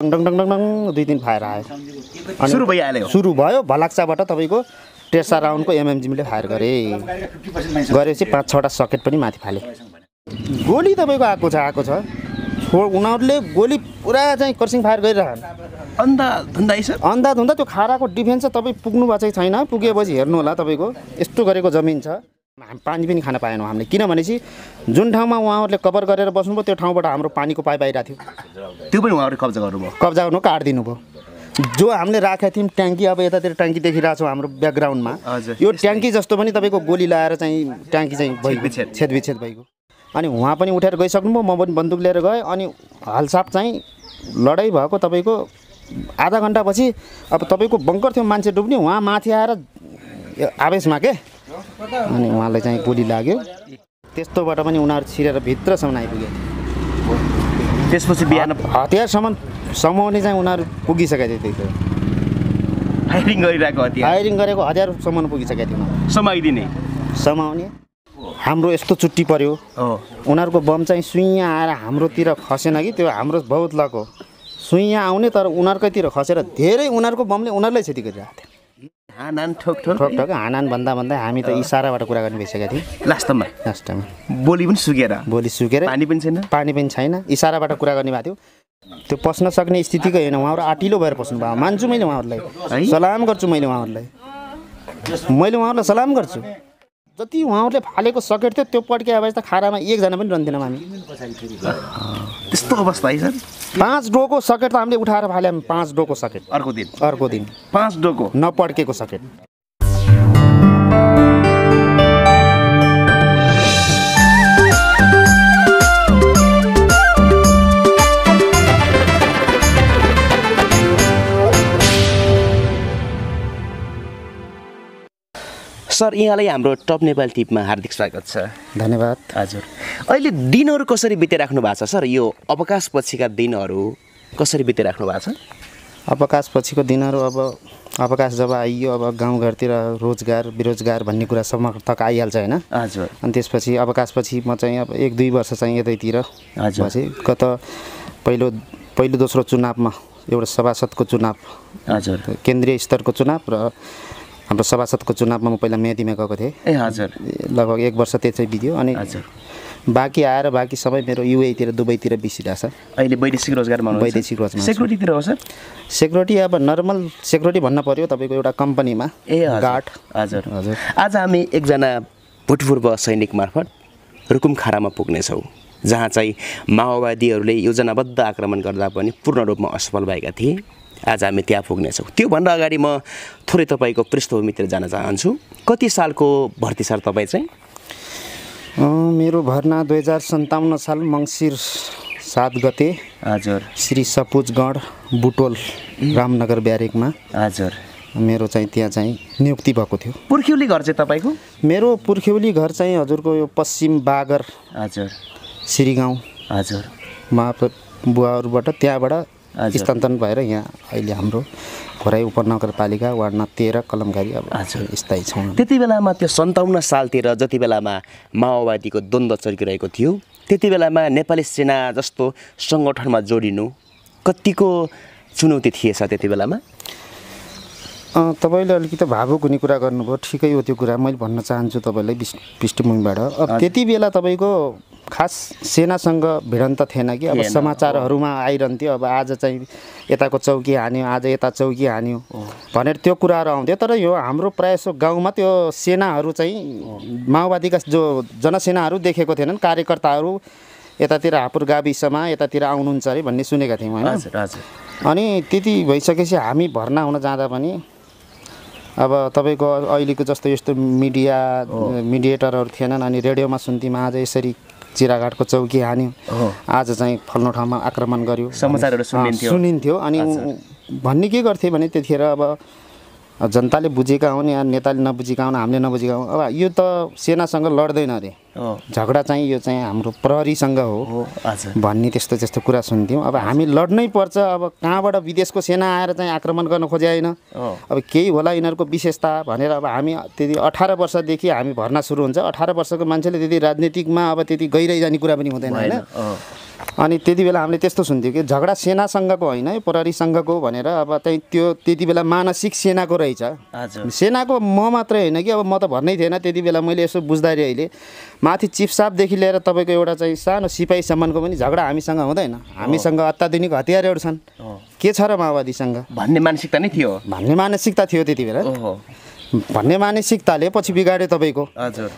डङ डङ डङ डङ 2-3 fire आयो अनि सुरु भइहाल्यो सुरु भयो भलाक्साबाट तपाईको टेसा राउन्डको एमएमजीले फायर गरेपछि 5-6 वटा सकेट पनि माथि फाले गोली तपाईको आएको छ उनीहरूले गोली पुरा चाहिँ कर्सिङ फायर गरिरहन् अन्धाधुन्दा त्यो खाराको डिफेन्स चाहिँ तपाईँ पुग्नु भएको चाहिँ छैन पुगेपछि हेर्नु होला तपाईँको यस्तो गरेको जमिन छ पानी पनि खान पाएनौँ हामीले किनभनेपछि जुन ठाउँमा उहाँहरूले कभर गरेर बस्नुभयो त्यो ठाउँबाट हाम्रो पानीको पाइप आइरहेको थियो त्यो पनि उहाँहरूले कब्जा गर्नुभयो कब्जा गर्नु काटिदिनु भयो जो हामीले राखेका थियौँ ट्याङ्की अब यतातिर ट्याङ्की देखिरहेको छौँ हाम्रो ब्याकग्राउन्डमा यो ट्याङ्की जस्तो पनि तपाईँको गोली लगाएर चाहिँ ट्याङ्की चाहिँ छेदविच्छेद भएको अनि उहाँ पनि उठेर गइसक्नुभयो म पनि बन्दुक लिएर गएँ अनि हालसाप चाहिँ लडाइँ भएको तपाईँको आधा घन्टापछि अब तपाईँको बङ्कर थियो मान्छे डुब्ने उहाँ माथि आएर आवेशमा के अनि उहाँलाई चाहिँ गोली लाग्यो त्यस्तोबाट पनि उनीहरू छिरेर भित्रसम्म आइपुगे त्यसपछि बिहान हतियारसम्म समाउने चाहिँ उनीहरू पुगिसकेको थियो त्यति फायरिङ गरिरहेको फायरिङ गरेको हतियारसम्म पुगिसकेको थियो समाइदिने समाउने हाम्रो यस्तो चुट्टी पर्यो उनीहरूको बम चाहिँ सुइँ आएर हाम्रोतिर खसेन कि त्यो हाम्रो बहुत लक हो सुइँ आउने तर उनीहरूकैतिर खसेर धेरै उनीहरूको बमले उनीहरूलाई क्षति गरिरहेको थियो हानान ठोक हानान भन्दा हामी त इसाराबाट कुरा गर्ने भइसकेका थियौँ लास्टमा बोली पनि सुकेर पानी पनि छैन इसाराबाट कुरा गर्ने भएको थियो त्यो पस्न सक्ने स्थितिको होइन उहाँहरू आटिलो भएर पस्नु भयो मान्छु मैले उहाँहरूलाई सलाम गर्छु मैले उहाँहरूलाई सलाम गर्छु जति उहाँहरूले फालेको सकेट थियो त्यो पड्के आएपछि त खारामा एकजना पनि रहन्थेनौँ हामी त्यस्तो अवस्था है सर 5 डोको सकेट त हामीले उठाएर फाल्यौँ 5 डोको सकेट अर्को दिन 5 डोको नपड्केको सकेट सर यहाँलाई हाम्रो टप नेपाल टिपमा हार्दिक स्वागत छ धन्यवाद हजुर अहिले दिनहरू कसरी बिताइराख्नु भएको छ सर यो अवकाश पछिका दिनहरू कसरी बिताइराख्नु भएको छ अवकाश पछिको दिनहरू अब अवकाश जब आइयो अब गाउँघरतिर रोजगार बेरोजगार भन्ने कुरा समर्थक आइहाल्छ होइन हजुर अनि त्यसपछि अवकाशपछि म चाहिँ अब 1-2 वर्ष चाहिँ यतैतिर हजुर गत पहिलो दोस्रो चुनावमा एउटा सभासदको चुनाव हजुर केन्द्रीय स्तरको चुनाव र हाम्रो सभासदको चुनावमा म पहिला मेदीमा गएको थिएँ ए हजुर लगभग 1 वर्ष त्यसै बित्यो अनि हजुर बाँकी आएर बाँकी सबै मेरो युएतिर दुबईतिर बिसिरहेछ अहिले वैदेशिक रोजगारमा वैदेशिक रोजगार सेक्युरिटीतिर हो सर सेक्युरिटी अब नर्मल सेक्युरिटी भन्न पर्यो तपाईँको एउटा कम्पनीमा गार्ड हजुर हजुर आज हामी एकजना भूतपूर्व सैनिक मार्फत रुकुम खारामा पुग्नेछौँ जहाँ चाहिँ माओवादीहरूले योजनाबद्ध आक्रमण गर्दा पनि पूर्ण रूपमा असफल भएका थिए आज हामी त्यहाँ पुग्नेछौँ त्योभन्दा अगाडि म थोरै तपाईँको पृष्ठभूमितिर जान चाहन्छु कति सालको भर्ती सर तपाईँ चाहिँ मेरो भर्ना 2057 साल मङ्सिर 7 गते हजुर श्री सपुजगढ बुटोल रामनगर ब्यारेकमा हजुर मेरो चाहिँ त्यहाँ चाहिँ नियुक्ति भएको थियो पुर्ख्यौली घर चाहिँ तपाईँको मेरो पुर्ख्यौली घर चाहिँ हजुरको यो पश्चिम बागर हजुर श्रीगाउँ हजुर मा बुवाहरूबाट त्यहाँबाट स्थानान्तरण भएर यहाँ अहिले हाम्रो खोराई उपनगरपालिका वार्ड 13 कलमघारी अब स्थायी छौँ त्यति बेलामा त्यो 57 सालतिर जति बेलामा माओवादीको द्वन्द्व चलिरहेको थियो त्यति बेलामा नेपाली सेना जस्तो सङ्गठनमा जोडिनु कतिको चुनौती थिएछ त्यति बेलामा तपाईँले अलिकति भावुक हुने कुरा गर्नुभयो ठिकै हो त्यो कुरा मैले भन्न चाहन्छु तपाईँलाई पृष्ठभूमिबाट अब त्यति बेला तपाईँको खास सेनासँग भिडन्त थिएन कि अब समाचारहरूमा आइरहन्थ्यो अब आज चाहिँ यताको चौकी हान्यो आज यता चौकी हान्यो भनेर त्यो कुराहरू आउँथ्यो तर यो हाम्रो प्रायः गाउँमा त्यो सेनाहरू चाहिँ माओवादीका जो जनसेनाहरू देखेको थिएनन् कार्यकर्ताहरू यतातिर हापुर गाविसमा यतातिर आउनुहुन्छ अरे भन्ने सुनेका थियौँ होइन अनि त्यति भइसकेपछि हामी भर्ना हुन जाँदा पनि अब तपाईँको अहिलेको जस्तो यस्तो मिडिएटरहरू थिएनन् अनि रेडियोमा सुन्थ्यौँ आज यसरी चिराघाटको चौकी हान्यो आज चाहिँ फल्लो ठाउँमा आक्रमण गर्यो समाचारहरू सुनिन्थ्यो अनि भन्ने के गर्थे भने त्यतिखेर अब जनताले बुझेका हुन् या नेताले नबुझेका हुन् हामीले नबुझेका हुन् अब यो त सेनासँग लड्दैन अरे झगडा चाहिँ यो चाहिँ हाम्रो प्रहरीसँग हो भन्ने त्यस्तो कुरा सुन्थ्यौँ अब हामी लड्नै पर्छ अब कहाँबाट विदेशको सेना आएर चाहिँ आक्रमण गर्न खोजे होइन अब केही होला यिनीहरूको विशेषता भनेर अब हामी त्यति 18 वर्षदेखि हामी भर्ना सुरु हुन्छ 18 वर्षको मान्छेले त्यति राजनीतिकमा अब त्यति गइरहने कुरा पनि हुँदैन होइन अनि त्यति बेला हामीले त्यस्तो सुन्थ्यौँ कि झगडा सेनासँगको होइन है प्रहरीसँगको भनेर अब चाहिँ त्यो त्यति बेला मानसिक सेनाको रहेछ सेनाको म मात्रै होइन कि अब म त भन्नै थिएन त्यति बेला मैले यसो बुझ्दाखेरि अहिले माथि चिफ साहबदेखि लिएर तपाईँको एउटा चाहिँ सानो सिपाहीसम्मको पनि झगडा हामीसँग हुँदैन हामीसँग अत्याधुनिक हतियारहरू छन् के छ र माओवादीसँग भन्ने मानसिकता नै थियो भन्ने मानसिकता थियो त्यति बेला भन्ने मानसिकताले पछि बिगाड्यो तपाईँको हजुर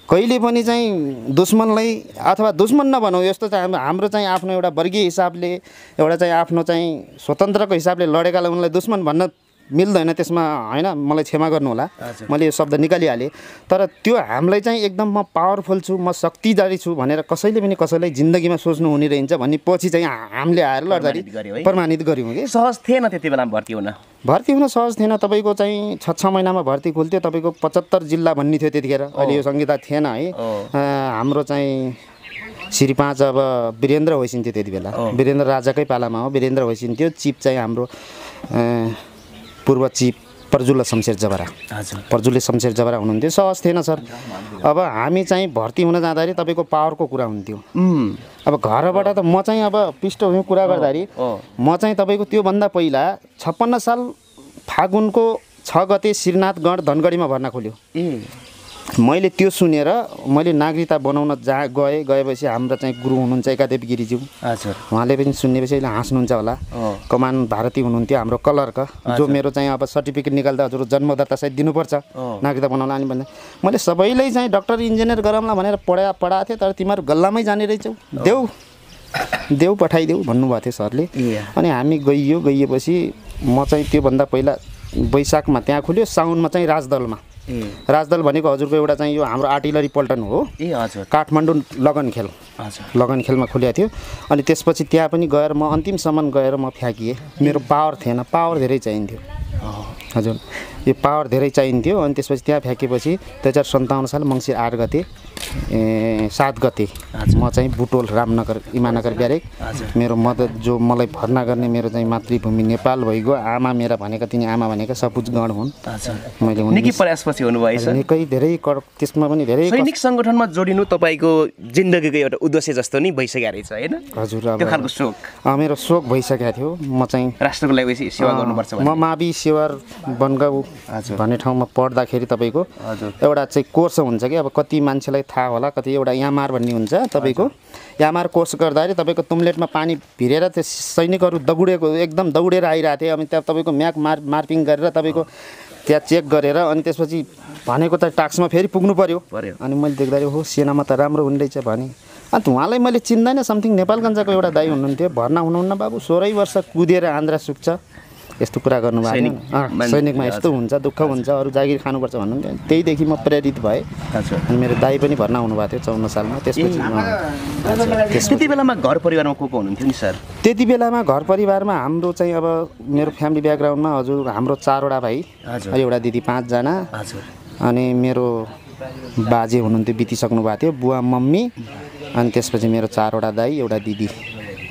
कहिले पनि चाहिँ दुश्मनलाई अथवा दुश्मन नभनौँ यस्तो चाहिँ हाम्रो चाहिँ आफ्नो एउटा वर्गीय हिसाबले एउटा चाहिँ आफ्नो चाहिँ स्वतन्त्रको हिसाबले लडेकालाई उनलाई दुश्मन भन्न मिल्दैन त्यसमा होइन मलाई क्षमा गर्नु होला मैले यो शब्द निकालिहालेँ तर त्यो हामीलाई चाहिँ एकदम म पावरफुल छु म शक्तिशाली छु भनेर कसैले पनि कसैलाई जिन्दगीमा सोच्नु हुने रहन्छ भन्ने पछि चाहिँ हामीले आएर लड्दाखेरि प्रमाणित गऱ्यौँ कि सहज थिएन त्यति बेला भर्ती हुन सहज थिएन तपाईँको चाहिँ 6 महिनामा भर्ती खुल्थ्यो तपाईँको 75 जिल्ला भन्ने थियो त्यतिखेर अहिले यो संहिता थिएन है हाम्रो चाहिँ श्री 5 अब वीरेन्द्र होइसिन्थ्यो त्यति बेला वीरेन्द्र राजाकै पालामा हो वीरेन्द्र होइसिन्थ्यो चिफ चाहिँ हाम्रो पूर्व चिफ पर्जुला शमशेर जबरा पर्जुले शमशेर जबरा हुनुहुन्थ्यो सहज थिएन सर अब हामी चाहिँ भर्ती हुन जाँदाखेरि तपाईँको पावरको कुरा हुन्थ्यो अब घरबाट त म चाहिँ अब पृष्ठभूमि कुरा गर्दाखेरि म चाहिँ तपाईँको त्योभन्दा पहिला 56 साल फागुनको 6 गते श्रीनाथगढ धनगढीमा भर्ना खोल्यो मैले त्यो सुनेर मैले नागरिकता बनाउन गएपछि हाम्रो चाहिँ गुरु हुनुहुन्छ एकादेवी गिरिज्यू उहाँले पनि सुन्नेपछि अहिले हाँस्नुहुन्छ होला कमान भारती हुनुहुन्थ्यो हाम्रो कलरका जो मेरो चाहिँ अब सर्टिफिकेट निकाल्दा हजुर जन्मदत्ता सहित दिनुपर्छ नागरिकता बनाउन अनि भन्दा मैले सबैलाई चाहिँ डक्टर इन्जिनियर गराउँला भनेर पढाएको थिएँ तर तिमीहरू गल्लामै जाने रहेछौ देऊ पठाइदेऊ भन्नुभएको थियो सरले अनि हामी गइएपछि म चाहिँ त्योभन्दा पहिला वैशाखमा त्यहाँ खुल्यो साउनमा चाहिँ राजदल भनेको हजुरको एउटा चाहिँ यो हाम्रो आर्टिलरी पल्टन हो काठमाडौँ लगन खेलमा खुलेको थियो अनि त्यसपछि त्यहाँ पनि गएर म अन्तिमसम्म गएर म फ्याँकिएँ मेरो पावर थिएन पावर धेरै चाहिन्थ्यो हजुर यो पावर धेरै चाहिन्थ्यो अनि त्यसपछि त्यहाँ फ्याँकेपछि 2057 साल मङ्सिर 8 गते 7 गते म चाहिँ बुटोल रामनगर इमानगर ब्यारेक मेरो मदत जो मलाई भर्ना गर्ने मेरो चाहिँ मातृभूमि नेपाल भइगयो आमा मेरा भनेका तिनी आमा भनेका सपुजगढ हुन् मैले निकै प्रयासपछि हुनुभएछ निकै धेरै त्यसमा पनि धेरै सैनिक सङ्गठनमा जोडिनु तपाईँको जिन्दगीको एउटा उद्देश्य जस्तो नि भइसकेको रहेछ हैन हजुर त्यो खालको सोक मेरो सोक भइसकेको थियो म चाहिँ राष्ट्रको लागि सेवा गर्नुपर्छ म मावि सेवार बनगाउँ भन्ने ठाउँमा पढ्दाखेरि तपाईँको एउटा चाहिँ कोर्स हुन्छ कि अब कति मान्छेलाई थाहा होला कति एउटा यामार भन्ने हुन्छ तपाईँको यामार कोर्स गर्दाखेरि तपाईँको तुमलेटमा पानी भिरेर त्यो सैनिकहरू एकदम दौडेर आइरहेको थिए अनि त्यहाँ तपाईँको म्याक मार्पिङ गरेर तपाईँको त्यहाँ चेक गरेर अनि त्यसपछि भनेको त टास्कमा फेरि पुग्नु पर्यो अनि मैले देख्दाखेरि हो सेनामा त राम्रो हुने रहेछ भने अन्त उहाँलाई मैले चिन्दैन समथिङ नेपालगञ्जको एउटा दाइ हुनुहुन्थ्यो भर्ना हुनुहुन्न बाबु 16 वर्ष कुदेर आन्द्रा सुक्छ यस्तो कुरा गर्नुभएको सैनिकमा यस्तो हुन्छ दुःख हुन्छ अरू जागिर खानुपर्छ भन्नुहुन्थ्यो त्यहीदेखि म प्रेरित भएँ अनि मेरो दाइ पनि भर्ना हुनुभएको थियो 54 सालमा त्यसपछि त्यति बेलामा घर परिवारमा को हुनुहुन्थ्यो नि सर त्यति बेलामा घर परिवारमा हाम्रो चाहिँ अब मेरो फ्यामिली ब्याकग्राउन्डमा हजुर हाम्रो 4वटा भाइ एउटा दिदी 5 जना अनि मेरो बाजे हुनुहुन्थ्यो बितिसक्नु भएको थियो बुवा मम्मी अनि त्यसपछि मेरो 4वटा दाइ एउटा दिदी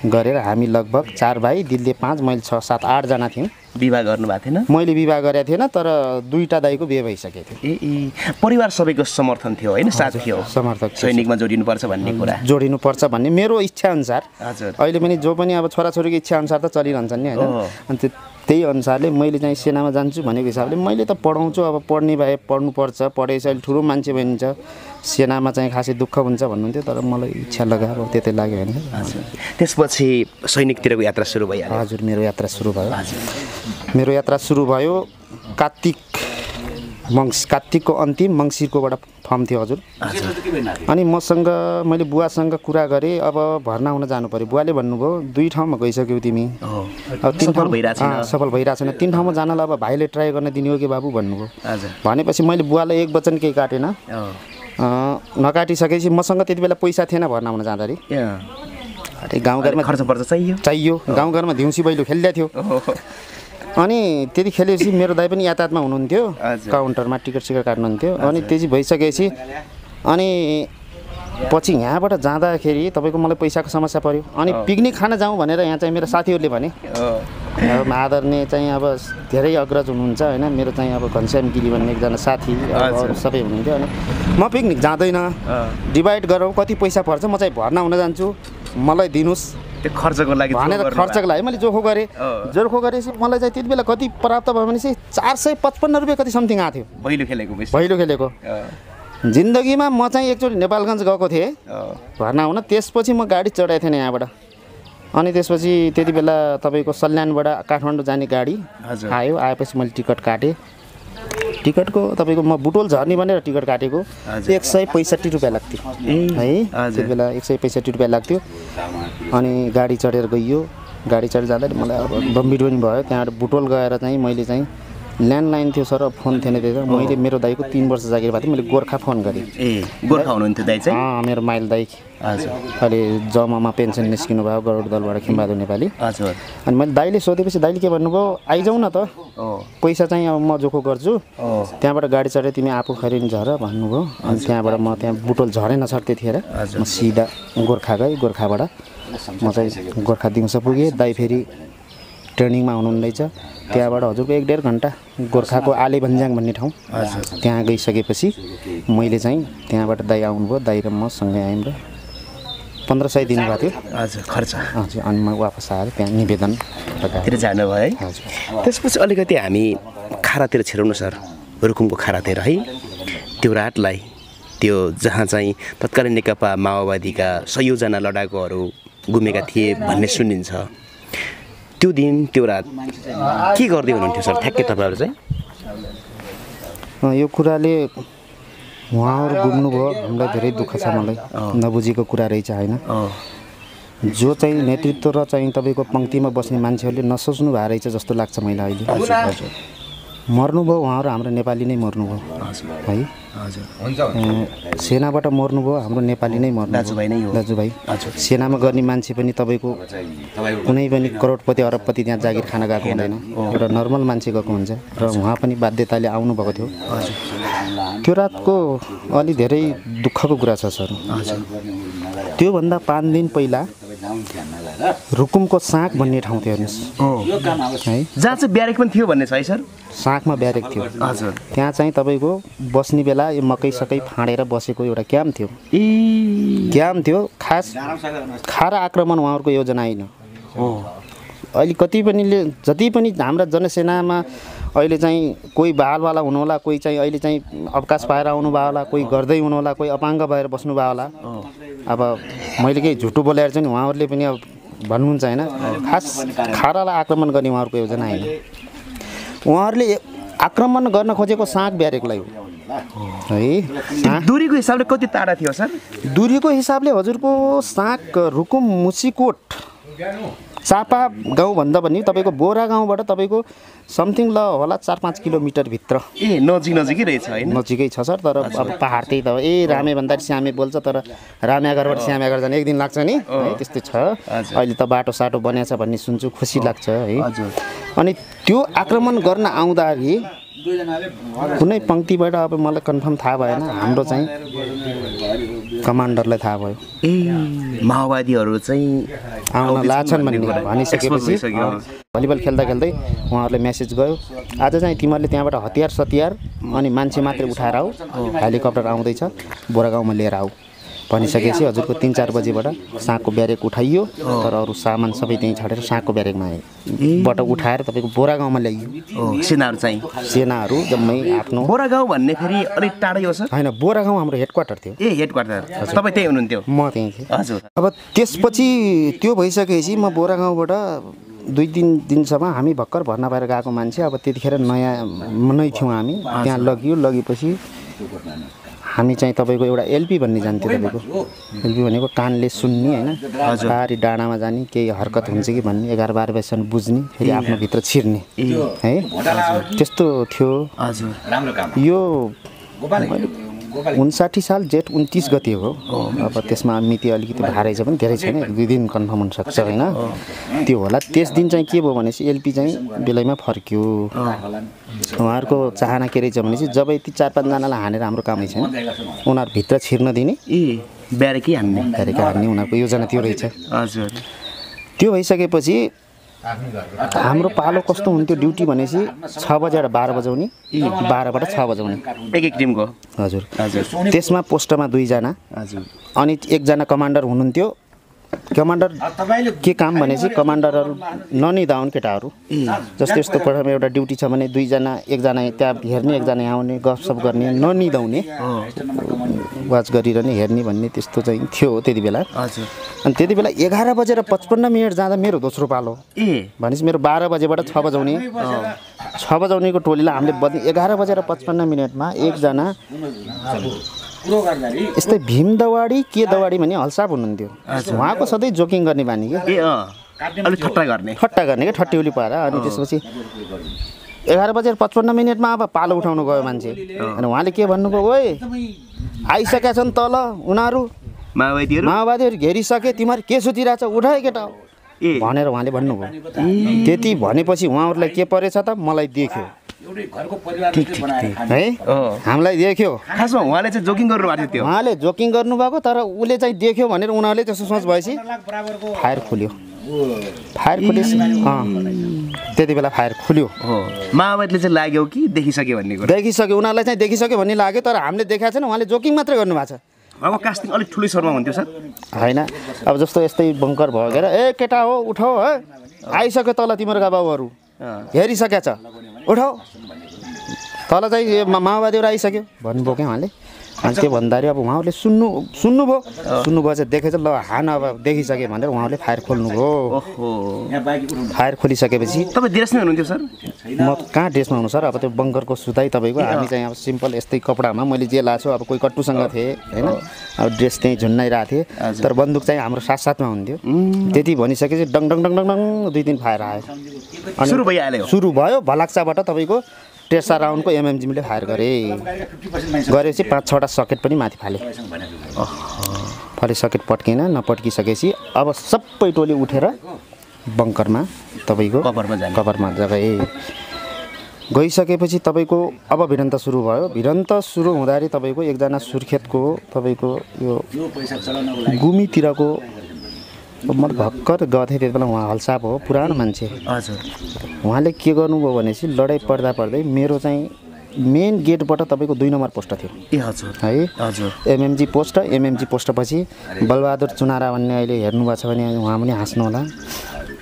गरेर हामी लगभग 4 भाइ दिदीले 5 मैले 6 7 8 जना थियौँ विवाह गर्नुभएको थिएन मैले विवाह गरेको थिएन तर 2टा दाइको बिहे भइसकेको थियो परिवार सबैको समर्थन थियो होइन साथ थियो समर्थक सैनिकमा जोडिनुपर्छ भन्ने कुरा जोडिनुपर्छ भन्ने मेरो इच्छा अनुसार अहिले पनि जो पनि अब छोराछोरीको इच्छा अनुसार त चलिरहन्छन् नि होइन अनि त्यही अनुसारले मैले चाहिँ सेनामा जान्छु भनेको हिसाबले मैले त पढाउँछु अब पढ्ने भए पढ्नुपर्छ पढेपछि अहिले ठुलो मान्छे बनिन्छ सेनामा चाहिँ खासै दुःख हुन्छ भन्नुहुन्थ्यो तर मलाई इच्छा लगाएर त्यतै लाग्यो होइन त्यसपछि सैनिकतिरको यात्रा सुरु भयो हजुर मेरो यात्रा सुरु भयो कार्तिकको अन्तिम मङ्सिरकोबाट फर्म थियो हजुर अनि मसँग मैले बुवासँग कुरा गरेँ अब भर्ना हुन जानु पर्यो बुवाले भन्नुभयो 2 ठाउँमा गइसक्यौ तिमी अब 3 ठाउँ सफल भइरहेको छैन 3 ठाउँमा जानलाई अब भाइले ट्राई गर्न दिने हो कि बाबु भन्नुभयो भनेपछि मैले बुवालाई एक वचन केही काटेन नकाटिसकेपछि मसँग त्यति बेला पैसा थिएन भर्ना हुन जाँदाखेरि गाउँघरमा खर्च पर्छ चाहियो गाउँघरमा दिउँसी भैलो खेलिदिएको थियो अनि त्यति खेलेपछि मेरो दाइ पनि यातायातमा हुनुहुन्थ्यो काउन्टरमा टिकट काट्नुहुन्थ्यो अनि त्यति भइसकेपछि अनि पछि यहाँबाट जाँदाखेरि तपाईँको मलाई पैसाको समस्या पर्यो अनि पिकनिक खान जाउँ भनेर यहाँ चाहिँ मेरो साथीहरूले भने अब आदरणीय चाहिँ अब धेरै अग्रज हुनुहुन्छ होइन मेरो चाहिँ अब घनश्याम गिरी भन्ने एकजना साथी सबै हुनुहुन्थ्यो अनि म पिकनिक जाँदैन डिभाइड गरौँ कति पैसा पर्छ म चाहिँ भर्ना हुन जान्छु मलाई दिनुहोस् त्यो खर्चको लागि भनेर खर्चको लागि मैले जोखो गरेँ जोखो गरेपछि मलाई चाहिँ त्यति बेला कति प्राप्त भयो भनेपछि 455 रुपियाँ कति समथिङ आएको थियो भैलो खेलेको जिन्दगीमा म चाहिँ एकचोटि नेपालगञ्ज गएको थिएँ भर्ना हुन त्यसपछि म गाडी चढाएको थिएँ यहाँबाट अनि त्यसपछि त्यति बेला तपाईँको सल्यानबाट काठमाडौँ जाने गाडी आयो आएपछि मैले टिकट काटेँ टिकटको तपाईँको म बुटोल झर्ने भनेर टिकट काटेको 165 रुपियाँ लाग्थ्यो है त्यति बेला 165 रुपियाँ लाग्थ्यो अनि गाडी चढेर गइयो गाडी चढेर जाँदाखेरि मलाई अब गम्भीर पनि भयो त्यहाँबाट बुटोल गएर चाहिँ मैले चाहिँ ल्यान्डलाइन थियो सर फोन थिएन त्यही त मैले मेरो दाइको 3 वर्ष जागिर भएको थियो मैले गोर्खा फोन गरेँ गोर्खा हुनुहुन्थ्यो दाइ चाहिँ मेरो माइल दाइ अहिले जमामा पेन्सन निस्किनु भयो गरुड दलबाट खिमबहादुर नेपाली अनि मैले दाइले सोधेपछि दाइले के भन्नुभयो आइजाउ न त पैसा चाहिँ अब म जोखो गर्छु त्यहाँबाट गाडी चढेर तिमी आफू खरिन झर भन्नुभयो अनि त्यहाँबाट म त्यहाँ बुटोल झरेन सर त्यतिखेर म सिधा गोर्खा गएँ गोर्खाबाट म चाहिँ गोर्खा दिउँसो पुगेँ दाइ फेरि ट्रेनिङमा हुनुहुँदैछ त्यहाँबाट हजुरको 1.5 घन्टा गोर्खाको आले भन्ज्याङ भन्ने ठाउँ त्यहाँ गइसकेपछि मैले चाहिँ त्यहाँबाट दाइ आउनुभयो दाइ र म सँगै आयौँ र 1500 दिनुभएको थियो हजुर खर्च हजुर अनि म वापस आएर त्यहाँ निवेदन लगाएर जानुभयो है त्यसपछि अलिकति हामी खारातिर छिराउनु सर रुकुमको खारातिर है त्यो रातलाई त्यो जहाँ चाहिँ तत्कालीन नेकपा माओवादीका 100 जना लडाकुहरू गुमेका थिए भन्ने सुनिन्छ त्यो दिन त्यो रात के गर्दै हुनुहुन्थ्यो सर ठ्याक्कै तपाईँहरू चाहिँ यो कुराले उहाँहरू गुम्नुभयो हामीलाई धेरै दुःख छ मलाई नबुझेको कुरा रहेछ होइन जो चाहिँ नेतृत्व र चाहिँ तपाईँको पङ्क्तिमा बस्ने मान्छेहरूले नसोच्नु भएको रहेछ जस्तो लाग्छ मलाई अहिले मर्नुभयो उहाँहरू हाम्रो नेपाली नै मर्नुभयो है सेनाबाट मर्नुभयो हाम्रो नेपाली नै मर्नु दाजुभाइ सेनामा गर्ने मान्छे पनि तपाईँको कुनै पनि करोडपति अरबपति त्यहाँ जागिर खान गएको हुँदैन एउटा नर्मल मान्छे गएको हुन्छ र उहाँ पनि बाध्यताले आउनुभएको थियो त्यो रातको अलि धेरै दुःखको कुरा छ सर त्योभन्दा 5 दिन पहिला रुकुमको साँक भन्ने ठाउँ थियो हेर्नुहोस् है जहाँ चाहिँ ब्यारेक पनि थियो भन्ने छ है सर साँकमा ब्यारेक थियो हजुर त्यहाँ चाहिँ तपाईँको बस्ने बेला यो मकै सकै फाँडेर बसेको एउटा क्याम्प थियो क्याम्प थियो खास खारा आक्रमण उहाँहरूको योजना होइन अहिले कति पनिले जति पनि हाम्रा जनसेनामा अहिले चाहिँ कोही बालवाला हुनुहोला कोही चाहिँ अहिले चाहिँ अवकाश पाएर आउनु भयो होला कोही गर्दै हुनुहोला कोही अपाङ्ग भएर बस्नु भयो होला अब मैले केही झुटो बोलेर चाहिँ उहाँहरूले पनि अब भन्नुहुन्छ होइन खास खारालाई आक्रमण गर्ने उहाँहरूको योजना होइन उहाँहरूले आक्रमण गर्न खोजेको साँक ब्यारेकलाई है दूरीको हिसाबले कति टाढा थियो सर दूरीको हिसाबले हजुरको साँक रुकुम मुसिकोट चापा गाउँभन्दा पनि तपाईँको बोरा गाउँबाट तपाईँको समथिङ ल होला 4-5 किलोमिटर भित्र नजिकै रहेछ होइन नजिकै छ सर तर अब पहाड त्यही त रामे भन्दा स्यामे बोल्छ तर राम्यागरबाट स्याम्यागर जाने एक दिन लाग्छ नि है त्यस्तै छ अहिले त बाटो साटो बनिएको छ भन्ने सुन्छु खुसी लाग्छ है अनि त्यो आक्रमण गर्न आउँदाखेरि कुनै पङ्क्तिबाट अब मलाई कन्फर्म थाहा भएन हाम्रो चाहिँ कमान्डरलाई थाहा भयो माओवादीहरू चाहिँ आउन लाग्छन् भन्ने भनिसकेपछि भलिबल खेल्दा खेल्दै उहाँहरूले मेसेज गयो आज चाहिँ तिमीहरूले त्यहाँबाट हतियार सतियार अनि मान्छे मात्रै उठाएर आऊ हेलिकप्टर आउँदैछ बोरागाउँमा लिएर आऊ भनिसकेपछि हजुरको 3-4 बजेबाट साँकको ब्यारेक उठाइयो तर अरू सामान सबै त्यहीँ छाडेर साँकको ब्यारेकमा बाट उठाएर तपाईँको बोरा गाउँमा ल्याइयो सेनाहरू चाहिँ सेनाहरू जम्मै आफ्नो बोरा गाउँ भन्ने फेरि अलिक टाढै हो सर होइन बोरा गाउँ हाम्रो हेडक्वार्टर थियो हेडक्वार्टर तपाईँ त्यही हुनुहुन्थ्यो म त्यहीँ थिएँ हजुर अब त्यसपछि त्यो भइसकेपछि म बोरा गाउँबाट 2-3 दिनसम्म हामी भर्खर भर्ना भएर गएको मान्छे अब त्यतिखेर नयाँ नै थियौँ हामी त्यहाँ लगेपछि हामी चाहिँ तपाईँको एउटा एलपी भन्ने जान्थ्यो तपाईँको एलपी भनेको कानले सुन्ने होइन बारी डाँडामा जाने केही हरकत हुन्छ कि भन्ने 11-12 बजीसम्म बुझ्ने फेरि आफ्नो भित्र छिर्ने है त्यस्तो थियो यो 59 साल जेठ 29 गते हो अब त्यसमा मिति अलिकति भारै छ पनि धेरै छैन 2 दिन कन्फर्म हुनसक्छ होइन त्यो होला त्यस दिन चाहिँ के भयो भनेपछि एलपी चाहिँ बेलैमा फर्क्यो उहाँहरूको चाहना के रहेछ भनेपछि जब यति 4-5 जनालाई हानेर हाम्रो कामै छैन उनीहरू भित्र छिर्न दिने ब्यारेकै हान्ने उनीहरूको योजना त्यो रहेछ हजुर त्यो भइसकेपछि हाम्रो पालो कस्तो हुन्थ्यो ड्युटी भनेपछि 6 बजेबाट 12 बजाउने 12बाट 6 बजाउने एक टिमको हजुर त्यसमा पोस्टमा 2 जना हजुर अनि 1 जना कमान्डर हुनुहुन्थ्यो कमान्डर के काम भनेपछि कमान्डरहरू ननिदाउन् केटाहरू जस्तै यस्तो कोठामा एउटा ड्युटी छ भने दुईजना एकजना त्यहाँ हेर्ने एकजना आउने गफसफ गर्ने ननिदाउने वाच गरिरहने हेर्ने भन्ने त्यस्तो चाहिँ थियो त्यति बेला अनि त्यति बेला 11:55 जाँदा मेरो दोस्रो पालो भनेपछि मेरो 12 बजेबाट 6 बजाउने 6 बजाउनेको टोलीलाई हामीले 11:55 एकजना यस्तै भीम दवाडी के दवाडी भन्ने हलसाप हुनुहुन्थ्यो उहाँको सधैँ जोकिङ गर्ने बानी के ठट्टा गर्ने क्या ठट्टीउली पाएर अनि त्यसपछि 11:55 अब पालो उठाउनु गयो मान्छे अनि उहाँले के भन्नुभयो ओए आइसकेका छन् तल उनीहरू माओवादीहरू घेरिसके तिमीहरू के सुतिरहेछ उठाए केटा भनेर उहाँले भन्नुभयो त्यति भनेपछि उहाँहरूलाई के परेछ त मलाई देख्यो है हामीलाई देख्यो खासमा उहाँले चाहिँ जोकिङ गर्नुभएको थियो उहाँले जोकिङ गर्नुभएको तर उसले चाहिँ देख्यो भनेर उनीहरूले त्यस्तो सोच भएपछि फायर खोल्यो त्यति बेला फायर खोल्यो माओवादीले चाहिँ लाग्यो कि देखिसक्यो भन्ने कुरा देखिसक्यो उनीहरूलाई चाहिँ देखिसक्यो भन्ने लाग्यो तर हामीले देखाएको छैन उहाँले जोकिङ मात्रै गर्नुभएको छ अब कास्टिङ अलिक ठुलै स्वरमा हुन्थ्यो सर होइन अब जस्तो यस्तै बङ्कर भयो के ए केटा हो उठाऊ है आइसक्यो तल तिमीहरूका बाबुहरू हेरिसकेको छ उठाऊ तल चाहिँ माओवादीहरू आइसक्यो भन्नुभयो क्या उहाँले अनि त्यो भन्दाखेरि अब उहाँहरूले सुन्नुभयो चाहिँ देखेछ ल हान अब देखिसक्यो भनेर उहाँहरूले फायर खोल्नुभयो फायर खोलिसकेपछि तपाईँ ड्रेसमै हुनुहुन्थ्यो सर म कहाँ ड्रेसमा हुनु सर अब त्यो बङ्करको सुताइ तपाईँको हामी चाहिँ अब सिम्पल यस्तै कपडामा मैले जे लाएको छु अब कोही कट्टुसँग थिएँ होइन अब ड्रेस त्यहीँ झुन्नाइरहेको थिएँ तर बन्दुक चाहिँ हाम्रो साथमा हुन्थ्यो त्यति भनिसकेपछि डङ डङ डङ डङ डङ 2-3 फायर आयो अनि सुरु भयो भलाक्साबाट तपाईँको टेसा राउन्डको एमएमजीले फायर गरेपछि 5-6वटा सकेट पनि माथि फाले सकेट पट्किएन नपट्किसकेपछि अब सबै टोली उठेर बङ्करमा तपाईँको कभरमा गए गइसकेपछि तपाईँको अब भिडन्त सुरु भयो भिडन्त सुरु हुँदाखेरि तपाईँको एकजना सुर्खेतको तपाईँको यो गुमीतिरको म भर्खर गएको थिएँ त्यति बेला उहाँ हलसाप हो पुरानो मान्छे हजुर उहाँले के गर्नुभयो भनेपछि लडाइँ पर्दै मेरो चाहिँ मेन गेटबाट तपाईँको 2 नम्बर पोस्ट थियो ए हजुर है हजुर एमएमजी पोस्टपछि बलबहादुर चुनारा भन्ने अहिले हेर्नुभएको छ भने उहाँ पनि हाँस्नु होला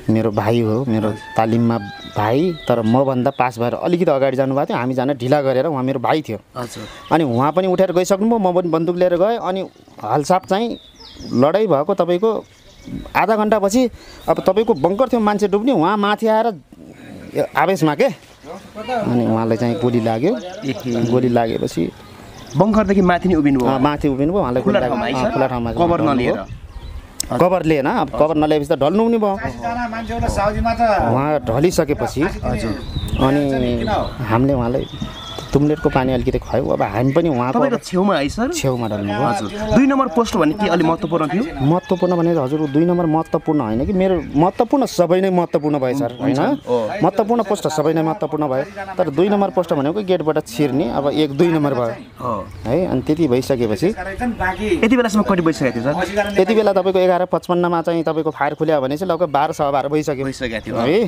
मेरो भाइ हो मेरो तालिममा भाइ तर मभन्दा पास भएर अलिकति अगाडि जानुभएको थियो हामी जान ढिला गरेर उहाँ मेरो भाइ थियो हजुर अनि उहाँ पनि उठेर गइसक्नुभयो म पनि बन्दुक लिएर गएँ अनि हलसाप चाहिँ लडाइँ भएको तपाईँको आधा घन्टापछि अब तपाईँको बङ्कर थियो मान्छे डुब्ने उहाँ माथि आएर आवेशमा के अनि उहाँलाई चाहिँ गोली लागेपछि बङ्करदेखि माथि नै उभिनु भयो उहाँलाई खुला ठाउँमा कभर लिएन अब कभर नलिएपछि त ढल्नु पनि भयो उहाँ ढलिसकेपछि अनि हामीले उहाँलाई तुमलेटको पानी अलिकति खुवायो अब हामी पनि उहाँको छेउमा है सर छेउमा ढल्नु हजुर 2 नम्बर पोस्ट भने के अलि महत्त्वपूर्ण थियो महत्त्वपूर्ण भने हजुर 2 नम्बर महत्त्वपूर्ण होइन कि मेरो महत्त्वपूर्ण सबै नै महत्त्वपूर्ण भयो सर होइन महत्त्वपूर्ण पोस्ट सबै नै महत्त्वपूर्ण भयो तर 2 नम्बर पोस्ट भनेको गेटबाट छिर्ने अब 1-2 नम्बर भयो है अनि त्यति भइसकेपछि यति बेलासम्म कति भइसकेको थियो सर त्यति बेला तपाईँको 11:55 मा चाहिँ तपाईँको फायर खोल्यो भने चाहिँ लगभग 12:12 भइसकेको थियो है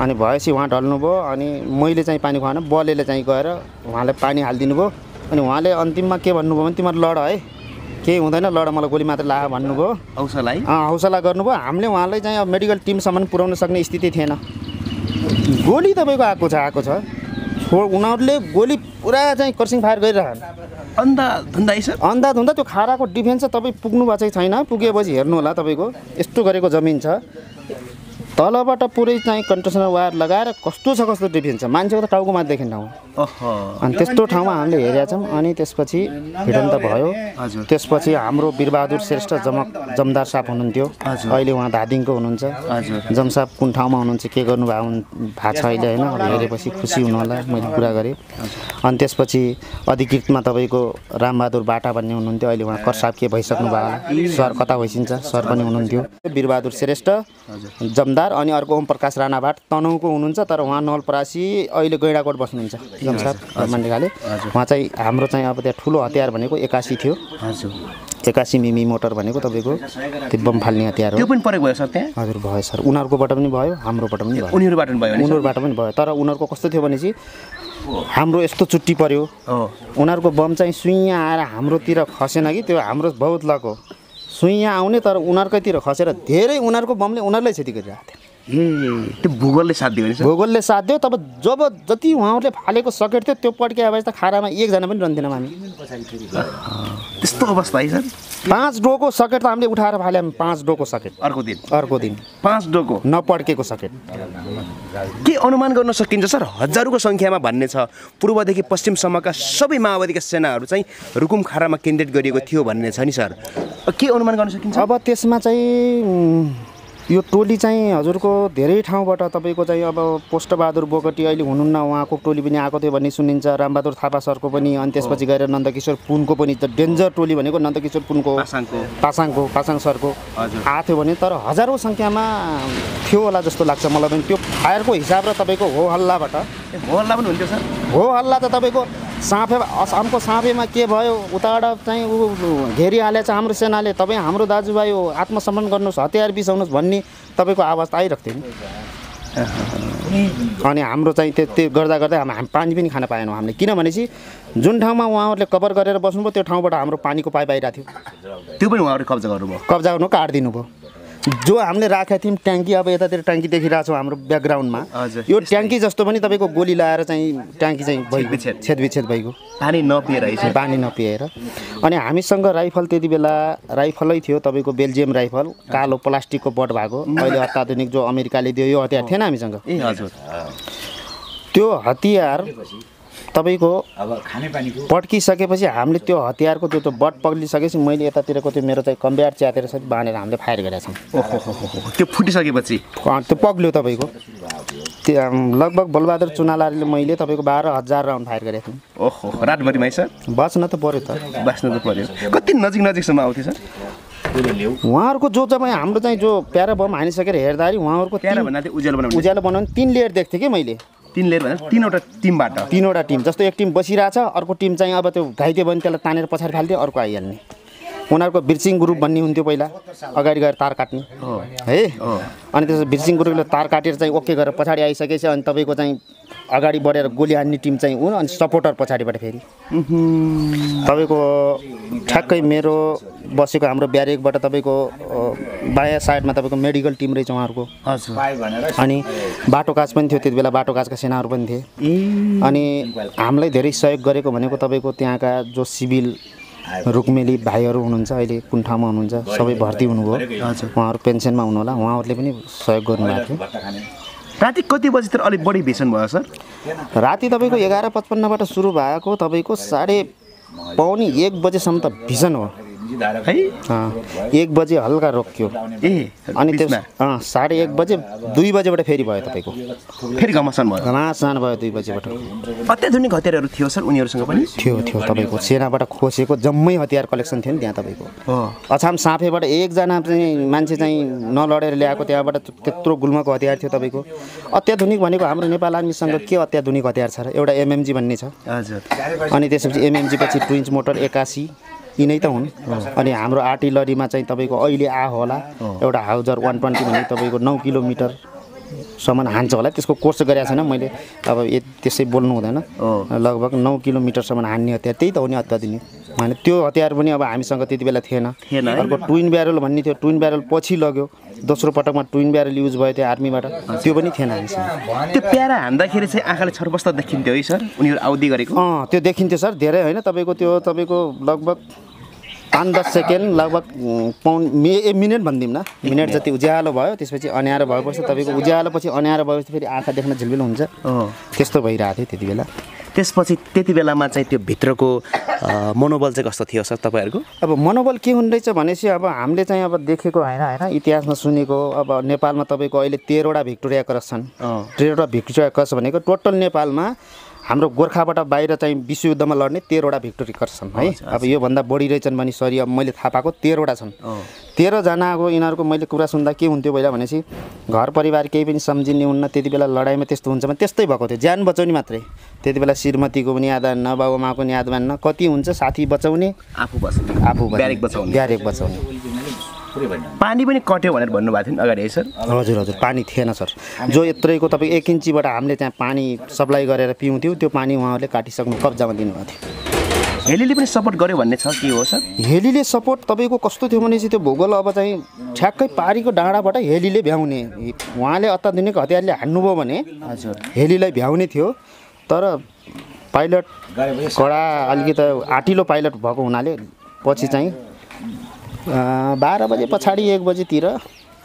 अनि भएपछि उहाँ ढल्नुभयो अनि मैले चाहिँ पानी खुवाएन बलेले चाहिँ गएर उहाँलाई पानी हालिदिनु भयो अनि उहाँले अन्तिममा के भन्नुभयो भने तिमीहरू लड है केही हुँदैन लड मलाई गोली मात्र ला भन्नुभयो हौसला गर्नुभयो हामीले उहाँलाई चाहिँ अब मेडिकल टिमसम्म पुर्याउन सक्ने स्थिति थिएन गोली तपाईँको आएको छ उनीहरूले गोली पुरा चाहिँ कर्सिङ फायर गरिरहन् अन्धाधुन्दा त्यो खाराको डिफेन्स चाहिँ तपाईँ पुग्नु भएको चाहिँ छैन पुगेपछि हेर्नु होला तपाईँको यस्तो गरेको जमिन छ तलबाट पुरै चाहिँ कन्ट्रेसनल वायर लगाएर कस्तो डिफेन्स छ मान्छेको त टाउकोमा देख्ने ठाउँ अनि त्यस्तो ठाउँमा हामीले हेरेका छौँ अनि त्यसपछि भिडन्त भयो त्यसपछि हाम्रो वीरबहादुर श्रेष्ठ जमदार साहब हुनुहुन्थ्यो अहिले उहाँ धादिङको हुनुहुन्छ जम साहब कुन ठाउँमा हुनुहुन्छ के गर्नुभएको छ अहिले होइन हेरेपछि खुसी हुनु होला मैले कुरा गरेँ अनि त्यसपछि अधिकृतमा तपाईँको रामबहादुर बाटा भन्ने हुनुहुन्थ्यो अहिले उहाँ करसाब के भइसक्नु भयो सर कता भइसिन्छ सर पनि हुनुहुन्थ्यो वीरबहादुर श्रेष्ठ जमदार अनि अर्को ओम प्रकाश राणाभाट तनहुको हुनुहुन्छ तर उहाँ नवलपरासी अहिले गैँडाकोट बस्नुहुन्छ जमसाब मण्डेकाले उहाँ चाहिँ हाम्रो चाहिँ अब त्यहाँ ठुलो हतियार भनेको 81 थियो 81 मिमी मोटर भनेको तपाईँको त्यो बम फाल्ने हतियार हो त्यो पनि प्रयोग भयो सर त्यहाँ हजुर भयो सर उनीहरूकोबाट पनि भयो हाम्रोबाट पनि भयो उनीहरूबाट पनि भयो तर उनीहरूको कस्तो थियो भनेपछि हाम्रो यस्तो चुट्टी पर्यो उनीहरूको बम चाहिँ सुइँ आएर हाम्रोतिर खसेन कि त्यो हाम्रो बहुत लक हो सुइँ आउने तर उनीहरूकैतिर खसेर धेरै उनीहरूको बमले उनीहरूलाई क्षति गरिरहेको थियो। त्यो भूगोलले साथ दियो नि सर। भूगोलले साथ दियो। तब जब जति उहाँहरूले फालेको सकेट थियो त्यो पड्के आएपछि त खारामा एकजना पनि रहन्थेनौँ हामी। त्यस्तो अवस्था है सर। 5 डोको सकेट त हामीले उठाएर फाल्यौँ। 5 डोको सकेट अर्को दिन 5 डोको नपड्केको सकेट। के अनुमान गर्न सकिन्छ सर हजारौँको सङ्ख्यामा भन्ने छ पूर्वदेखि पश्चिमसम्मका सबै माओवादीका सेनाहरू चाहिँ रुकुम खारामा केन्द्रित गरिएको थियो भन्ने छ नि सर, के अनुमान गर्न सकिन्छ? अब त्यसमा चाहिँ यो टोली चाहिँ हजुरको धेरै ठाउँबाट तपाईँको चाहिँ अब पोष्टबहादुर बोगटी अहिले हुनुहुन्न, उहाँको टोली पनि आएको थियो भन्ने सुनिन्छ। रामबहादुर थापा सरको पनि, अनि त्यसपछि गएर नन्दकिशोर पुनको पनि, त डेन्जर टोली भनेको नन्दकिशोर पुनको पासाङ सरको आएको थियो भने, तर हजारौँ सङ्ख्यामा थियो होला जस्तो लाग्छ मलाई पनि। त्यो फायरको हिसाब र तपाईँको हो हल्लाबाट हो हल्ला पनि हुन्थ्यो सर। हो हल्ला त तपाईँको साँपे असमको साँपेमा के भयो उताबाट चाहिँ ऊ घेरिहालेछ हाम्रो सेनाले, तपाईँ हाम्रो दाजुभाइ हो आत्मसमर्पण गर्नुहोस्, हतियार बिसाउनुहोस् भन्ने तपाईँको आवाज त आइरहेको थियो नि। अनि हाम्रो चाहिँ त्यो गर्दा गर्दै हामी पानी पनि खान पाएनौँ हामीले, किनभनेपछि जुन ठाउँमा उहाँहरूले कभर गरेर बस्नुभयो त्यो ठाउँबाट हाम्रो पानीको पाइप आइरहेको थियो। त्यो पनि उहाँहरूले कब्जा गर्नुभयो। कब्जा गर्नु काटिदिनु भयो। जो हामीले राखेका थियौँ ट्याङ्की, अब यतातिर ट्याङ्की देखिरहेको छौँ हाम्रो ब्याकग्राउन्डमा, यो ट्याङ्की जस्तो पनि तपाईँको गोली लगाएर चाहिँ ट्याङ्की चाहिँ भइगयो, छेदविच्छेद भइगयो, पानी नपिएर। अनि हामीसँग राइफल त्यति बेला राइफलै थियो तपाईँको बेल्जियम राइफल, कालो प्लास्टिकको बट भएको, अहिले अत्याधुनिक जो अमेरिकाले दियो यो हतियार थिएन हामीसँग। ए हजुर। त्यो हतियार तपाईँको पड्किसकेपछि हामीले त्यो हतियारको त्यो बट पग्लिसकेपछि मैले यतातिरको त्यो मेरो चाहिँ कम्ब्याट च्यातेर सबै बाँधेर हामीले फायर गरेका छौँ। त्यो फुटिसकेपछि त्यो पग्ल्यो तपाईँको। त्यो लगभग बलबहादुर चुनालाले मैले तपाईँको 12,000 राउन्ड फायर गरेको थिएँ। ओहो, रातभरिमै सर? बच्न त पऱ्यो त, बाँच्न त पऱ्यो। कति नजिकसम्म आउँथ्यो सर उहाँहरूको? जो चाहिँ हाम्रो चाहिँ जो प्यारा बम हानिसकेर हेर्दाखेरि उहाँहरूको उज्यालो बनाउने 3 लेयर देख्थेँ कि मैले। 3 लेयर भने 3वटा टिम जस्तो एक टिम बसिरहेछ, अर्को टिम चाहिँ अब त्यो घाइते भयो भने त्यसलाई तानेर पछाडि फाल्थ्यो, अर्को आइहाल्ने। उनीहरूको बिर्सिङ ग्रुप भन्ने हुन्थ्यो पहिला, अगाडि गएर तार काट्ने है। अनि त्यसो बिर्सिङ ग्रुपले तार काटेर चाहिँ ओके गरेर पछाडि आइसकेपछि अनि तपाईँको चाहिँ अगाडि बढेर गोली हान्ने टिम चाहिँ हुन्, अनि सपोर्टर पछाडिबाट फेरि तपाईँको ठ्याक्कै मेरो बसेको हाम्रो ब्यारेकबाट तपाईँको बायाँ साइडमा तपाईँको मेडिकल टिम रहेछ उहाँहरूको। अनि बाटोकाज पनि थियो त्यति बेला, बाटोकाजका सेनाहरू पनि थिए। अनि हामीलाई धेरै सहयोग गरेको भनेको तपाईँको त्यहाँका जो सिभिल रुक्मेली भाइहरू हुनुहुन्छ, अहिले कुन ठाउँमा हुनुहुन्छ, सबै भर्ती हुनुभयो, उहाँहरू पेन्सनमा हुनुहोला, उहाँहरूले पनि सहयोग गर्नुभएको थियो। राति कति बजीतिर अलिक बढी भीषण भयो सर? राति तपाईँको 11:55बाट सुरु भएको तपाईँको 1:30 बजेसम्म त भीषण हो है। 1 बजे हल्का रोक्यो, अनि त्यसमा 1:30 बजे 2 बजेबाट फेरि भयो तपाईँको, फेरि घमासान भयो 2 बजेबाट। अत्याधुनिक हतियारहरू थियो सर उनीहरूसँग पनि? थियो तपाईँको सेनाबाट खोसेको जम्मै हतियार कलेक्सन थियो नि त्यहाँ तपाईँको। अछाम साँफेबाट एकजना चाहिँ मान्छे चाहिँ नलडेर ल्याएको, त्यहाँबाट त्यत्रो गुल्मको हतियार थियो तपाईँको। अत्याधुनिक भनेको हाम्रो नेपाल आर्मीसँग के अत्याधुनिक हतियार छ र? एउटा MMG भन्ने छ, अनि त्यसपछि MMG पछि 2 इन्च मोटर 81 यिनै त हुन्। अनि हाम्रो आर्टिलरीमा चाहिँ तपाईँको अहिले होला एउटा हाउजर 120 भन्ने तपाईँको 9 किलोमिटरसम्म हान्छ होला, त्यसको कोर्स गरेको छैन मैले, अब त्यसै बोल्नु हुँदैन। लगभग 9 किलोमिटरसम्म हान्ने हतियार त्यही त हो नि अत्याधुनिक। होइन त्यो हतियार पनि अब हामीसँग त्यति बेला थिएन। अर्को ट्विन ब्यारल भन्ने थियो, ट्विन ब्यारल पछि लग्यो, दोस्रो पटकमा ट्विन ब्यारल युज भयो त्यो आर्मीबाट, त्यो पनि थिएन हामीसँग। त्यो प्यारा हान्दाखेरि चाहिँ आँखाले छरपस्ता देखिन्थ्यो है सर उनीहरू आउदी गरेको? त्यो देखिन्थ्यो सर, धेरै होइन तपाईँको त्यो तपाईँको लगभग 5-10 सेकेन्ड, लगभग मिनट भनिदिउँ न, मिनट जति उज्यालो भयो, त्यसपछि अन्यारो भएपछि तपाईँको उज्यालो पछि अन्यारो भएपछि फेरि आँखा देख्न झिलमिल हुन्छ, त्यस्तो भइरहेको थियो त्यति बेला। त्यसपछि त्यति बेलामा चाहिँ त्यो भित्रको मनोबल चाहिँ कस्तो थियो सर तपाईँहरूको? अब मनोबल के हुने रहेछ भनेपछि अब हामीले चाहिँ अब देखेको होइन इतिहासमा सुनेको, अब नेपालमा तपाईँको अहिले 13वटा भिक्टोरिया क्रस छन्। 13वटा भिक्टोरिया क्रस भनेको टोटल नेपालमा हाम्रो गोर्खाबाट बाहिर चाहिँ विश्वयुद्धमा लड्ने 13वटा भिक्टोरी क्रस छन् है। अब योभन्दा बढी रहेछन् भने सरी, अब मैले थाहा पाएको 13वटा छन्। 13 जनाको यिनीहरूको मैले कुरा सुन्दा के हुन्थ्यो पहिला भनेपछि घर परिवार केही पनि सम्झिने हुन्न, त्यति बेला लडाइँमा त्यस्तो हुन्छ भने त्यस्तै भएको थियो, ज्यान बचाउने मात्रै। त्यति बेला श्रीमतीको पनि याद आन्न, बाबुआमाको पनि याद मान्न, कति हुन्छ साथी बचाउने, आफू ब्यारेक बचाउने। पानी पनि कट्यो भनेर भन्नुभएको थियो नि अगाडि है सर? हजुर पानी थिएन सर, जो यत्रैको तपाईँ 1 इन्चीबाट हामीले त्यहाँ पानी सप्लाई गरेर पिउँथ्यौँ, त्यो पानी उहाँहरूले काटिसक्नु कब्जामा दिनुभएको थियो। हेलीले पनि सपोर्ट गर्यो भन्ने छ के हो सर? हेलीले सपोर्ट तपाईँको कस्तो थियो भने चाहिँ त्यो भूगोल अब चाहिँ ठ्याक्कै पारीको डाँडाबाट हेलीले भ्याउने, उहाँले अत्याधुनिक हतियारले हान्नुभयो भने हजुर हेलीलाई भ्याउने थियो। तर पाइलट कडा अलिकति आँटिलो पाइलट भएको हुनाले पछि चाहिँ 12 बजे पछाडि 1 बजेतिर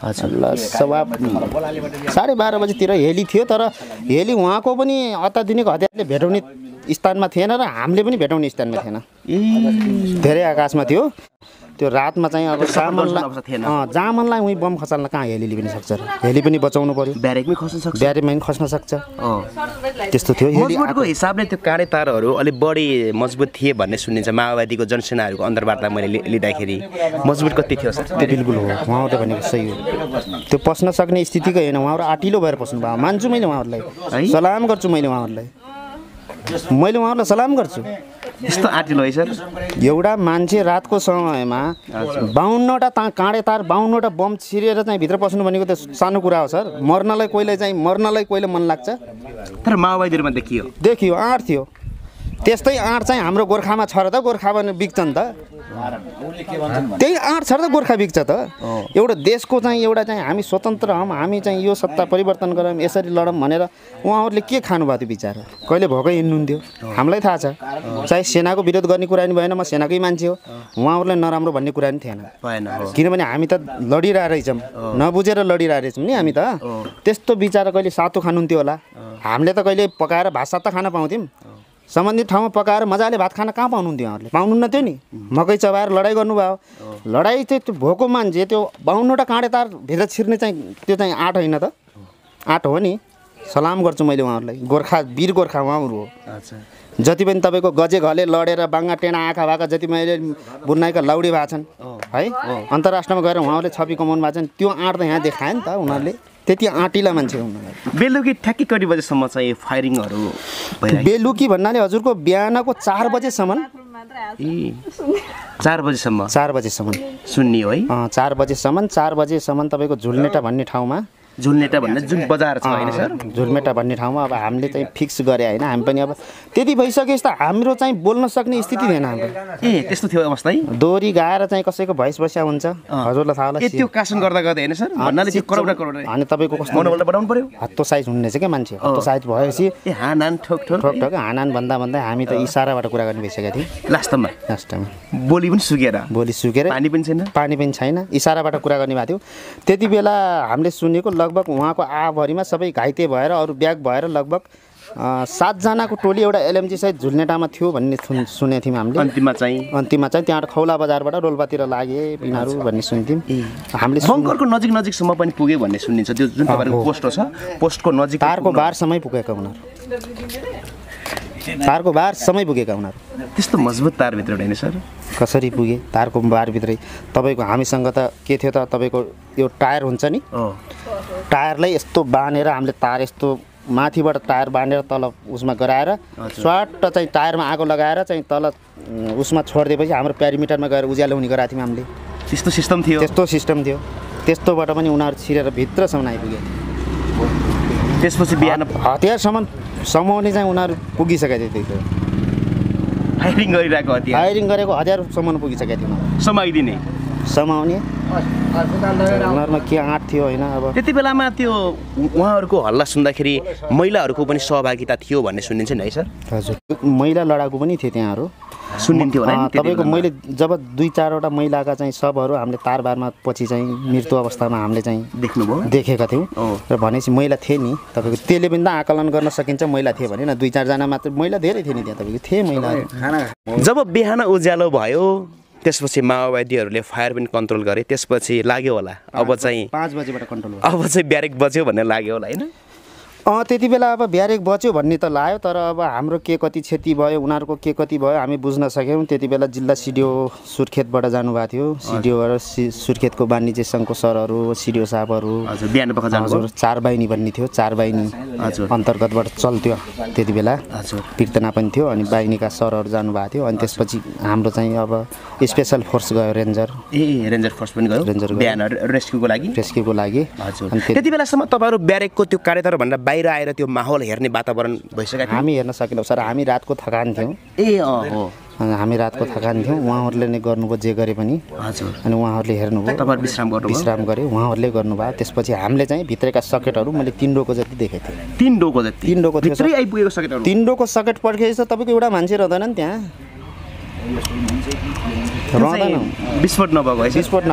ल सभा 12:30 बजेतिर हेली थियो। तर हेली उहाँको पनि अत्याधुनिक हतियारले भेटाउने स्थानमा थिएन र हामीले पनि भेटाउने स्थानमा थिएन, धेरै आकाशमा थियो। त्यो रातमा चाहिँ अब जामनलाई उही बम खसाल्न कहाँ हेलीले पनि सक्छ र, हेली पनि बचाउनु पर्यो, ब्यारेकमै खस्न सक्छ, ब्यारेकमा पनि खस्न सक्छ, त्यस्तो थियो। मजबुतको हिसाबले त्यो काँडे तारहरू अलिक बढी मजबुत थिए भन्ने सुनिन्छ माओवादीको जनसेनाहरूको अन्तर्वार्ता मैले लिँदाखेरि। मजबुत कति थियो सर? त्यो बिल्कुल हो, उहाँहरूले भनेको सही हो। त्यो पस्न सक्ने स्थितिको होइन, उहाँहरू आँटिलो भएर पस्नु भयो। मान्छु मैले उहाँहरूलाई, सलाम गर्छु मैले उहाँहरूलाई सलाम गर्छु। यस्तो आँटिलो है सर? एउटा मान्छे रातको समयमा 52वटा काँडे तार 52वटा बम छिरेर चाहिँ भित्र पस्नु भनेको त सानो कुरा हो सर। मर्नलाई कोहीले मन लाग्छ। तर माओवादीहरूमा देखियो आँट थियो। त्यस्तै आँट चाहिँ हाम्रो गोर्खामा छ र त, गोर्खा भने बिग्छन् त, त्यही आँट छ र त गोर्खा बिग्छ त। एउटा देशको चाहिँ हामी स्वतन्त्र हौँ, हामी चाहिँ यो सत्ता परिवर्तन गरौँ, यसरी लडौँ भनेर उहाँहरूले के खानुभयो त्यो बिचारा? कहिले भोकै हिँड्नुहुन्थ्यो, हामीलाई थाहा छ। चाहे सेनाको विरोध गर्ने कुरा नि भएन, म सेनाकै मान्छे हो, उहाँहरूलाई नराम्रो भन्ने कुरा नि थिएन, किनभने हामी त लडिरहेछौँ, नबुझेर लडिरहेछौँ नि हामी त। त्यस्तो बिचारा कहिले सातो खानुहुन्थ्यो होला? हामीले त कहिले पकाएर भात सात त खान पाउँथ्यौँ, सम्बन्धित ठाउँमा पकाएर मजाले भात खान कहाँ पाउनुहुन्थ्यो? उहाँहरूले पाउनुहुन्न थियो नि। मकै चबाएर लडाइँ गर्नुभयो। लडाइँ चाहिँ त्यो भोको मान्छे त्यो 52वटा काँडे तार भित्र छिर्ने चाहिँ त्यो चाहिँ आँट होइन त? आँट हो नि। सलाम गर्छु मैले उहाँहरूलाई। गोर्खा वीर गोर्खा उहाँहरू हो। जति पनि तपाईँको गजे घले लडेर बाङ्गा टेढा आँखा भएका जति मैले बुनाइका लाउडी भएको छन् है, अन्तर्राष्ट्रमा गएर उहाँहरूले छवि कमाउनु भएको छन्, त्यो आँट त यहाँ देखायो नि त उनीहरूले। त्यति आँटिला मान्छे हुनु। बेलुकी ठ्याक्कै कति बजेसम्म चाहिँ फायरिङहरू भइरहेको? बेलुकी भन्नाले हजुरको बिहानको 4 बजेसम्म। 4 बजेसम्म? 4 बजेसम्म सुन्ने हो है। 4 बजेसम्म तपाईँको झुलनेटा भन्ने ठाउँमा, झुलनेटा भन्ने जुन बजार छ होइन सर, झुलमेटा भन्ने ठाउँमा अब हामीले चाहिँ फिक्स गरे होइन। हामी पनि अब त्यति भइसकेपछि त हाम्रो चाहिँ बोल्न सक्ने स्थिति थिएन हाम्रो। त्यस्तो थियो अवस्था है? दोरी गाएर चाहिँ कसैको भैँस बस्या हुन्छ, हजुरलाई थाहा होला। त्यो कासन गर्दा होइन सर? भन्नाले त्यो करोड अनि तपाईँको कस्तो मनोबल बढाउनु पर्यो, हत्तो साइज हुने चाहिँ क्या मान्छे। हत्तो साइज भएपछि हानान ठोक हानान भन्दा हामी त इसाराबाट कुरा गर्ने भइसकेका थियौँ। लास्टमा बोली पनि सुकेर पानी पनि छैन, इसाराबाट कुरा गर्ने भएको थियो। त्यति बेला हामीले सुनेको लगभग उहाँको आभरिमा सबै घाइते भएर अरू ब्याग भएर लगभग 7 जनाको टोली एउटा एलएमजी सहित झुलनेटामा थियो भन्ने सुनेको थियौँ हामीले। अन्तिममा चाहिँ त्यहाँबाट खौला बजारबाट रोल्पातिर लागे बिनाहरू भन्ने सुन्थ्यौँ हामीले। बङ्करको नजिकसम्म पनि पुग्यो भन्ने सुनिन्छ। त्यो जुन तपाईँको पोस्ट छ, पोस्टको नजिक तारको बारसम्मै पुगेका उनीहरू, तारको बारसम्मै पुगेका उनीहरू। त्यस्तो मजबुत तारभित्र होइन सर? कसरी पुगे? तारको बारभित्रै तपाईँको हामीसँग त के थियो त, तपाईँको यो टायर हुन्छ नि, टायरलाई यस्तो बाँधेर हामीले तार यस्तो माथिबाट टायर बाँधेर तल उसमा गराएर स्वाट चाहिँ टायरमा आगो लगाएर चाहिँ तल उसमा छोडिदिएपछि हाम्रो पेरिमिटरमा गएर उज्यालो हुने गराएको थियौँ हामीले। त्यस्तो सिस्टम थियो? त्यस्तो सिस्टम थियो। त्यस्तोबाट पनि उनीहरू छिरेर भित्रसम्म आइपुगे। त्यसपछि बिहान हतियारसम्म समाउने चाहिँ उनीहरू पुगिसकेको थियो। त्यो फायरिङ गरेको हतियारसम्म पुगिसकेको थियो। समाउने उनीहरूमा के आँट थियो होइन। अब त्यति बेलामा त्यो उहाँहरूको हल्ला सुन्दाखेरि महिलाहरूको पनि सहभागिता थियो भन्ने सुनिन्छ नि है सर? हजुर, महिला लडाकु पनि थिए त्यहाँहरू सुनिन्थ्यो होला नि। तपाईँको मैले जब 2-4वटा महिलाका चाहिँ शवहरू हामीले तारबारमा पछि चाहिँ मृत्यु अवस्थामा हामीले चाहिँ देखेका थियौँ र भनेपछि महिला थिए नि। तपाईँको त्यसले पनि त आकलन गर्न सकिन्छ महिला थिए भने न, 2-4 जना मात्र महिला धेरै थिए नि त्यहाँ। तपाईँको थिए महिलाहरू। जब बिहान उज्यालो भयो त्यसपछि माओवादीहरूले फायर पनि कन्ट्रोल गरे, त्यसपछि लाग्यो होला अब चाहिँ 5 बजेबाट कन्ट्रोल भयो, अब चाहिँ ब्यारेक बच्यो भन्ने लाग्यो होला होइन? त्यति बेला अब ब्यारेक बच्यो भन्ने त लाग्यो, तर अब हाम्रो के कति क्षति भयो उनीहरूको के कति भयो हामी बुझ्न सक्यौँ। त्यति बेला जिल्ला सिडिओ सुर्खेतबाट जानुभएको थियो, सिडिओ सुर्खेतको वाणिज्य सङ्घको सरहरू, सिडिओ साहबहरू। बिहान पख हजुर, 4 बाहिनी भन्ने थियो, 4 बाहिनी अन्तर्गतबाट चल्थ्यो त्यति बेला। कीर्तना पनि थियो अनि बाहिनीका सरहरू जानुभएको थियो। अनि त्यसपछि हाम्रो चाहिँ अब स्पेसल फोर्स गयो, रेन्जर फोर्स पनि गयो बिहान रेस्क्युको लागि। अनि त्यति बेलासम्म तपाईँहरू ब्यारेकको त्यो कार्यतर भन्दा बाहिर आएर त्यो माहौल हेर्ने वातावरण भइसक्यो? हामी हेर्न सकेनौँ सर, हामी रातको थकान थियौँ। हामी रातको थकान थियौँ, उहाँहरूले नै गर्नुभयो जे गरे पनि। हजुर। अनि उहाँहरूले हेर्नुभयो, तपाईहरु विश्राम गरे, उहाँहरूले गर्नुभयो। त्यसपछि हामीले चाहिँ भित्रका सकेटहरू मैले 3 डोको जति देखेको थिएँ। 3 डोको जति? 3 डोको थियो। भित्रै आइपुगेको सकेटहरू? 3 डोको सकेट पड्केछ, तपाईँको एउटा मान्छे रहँदैन नि त्यहाँ, रहँदैन। विस्फोट नभएको है? विस्फोट न,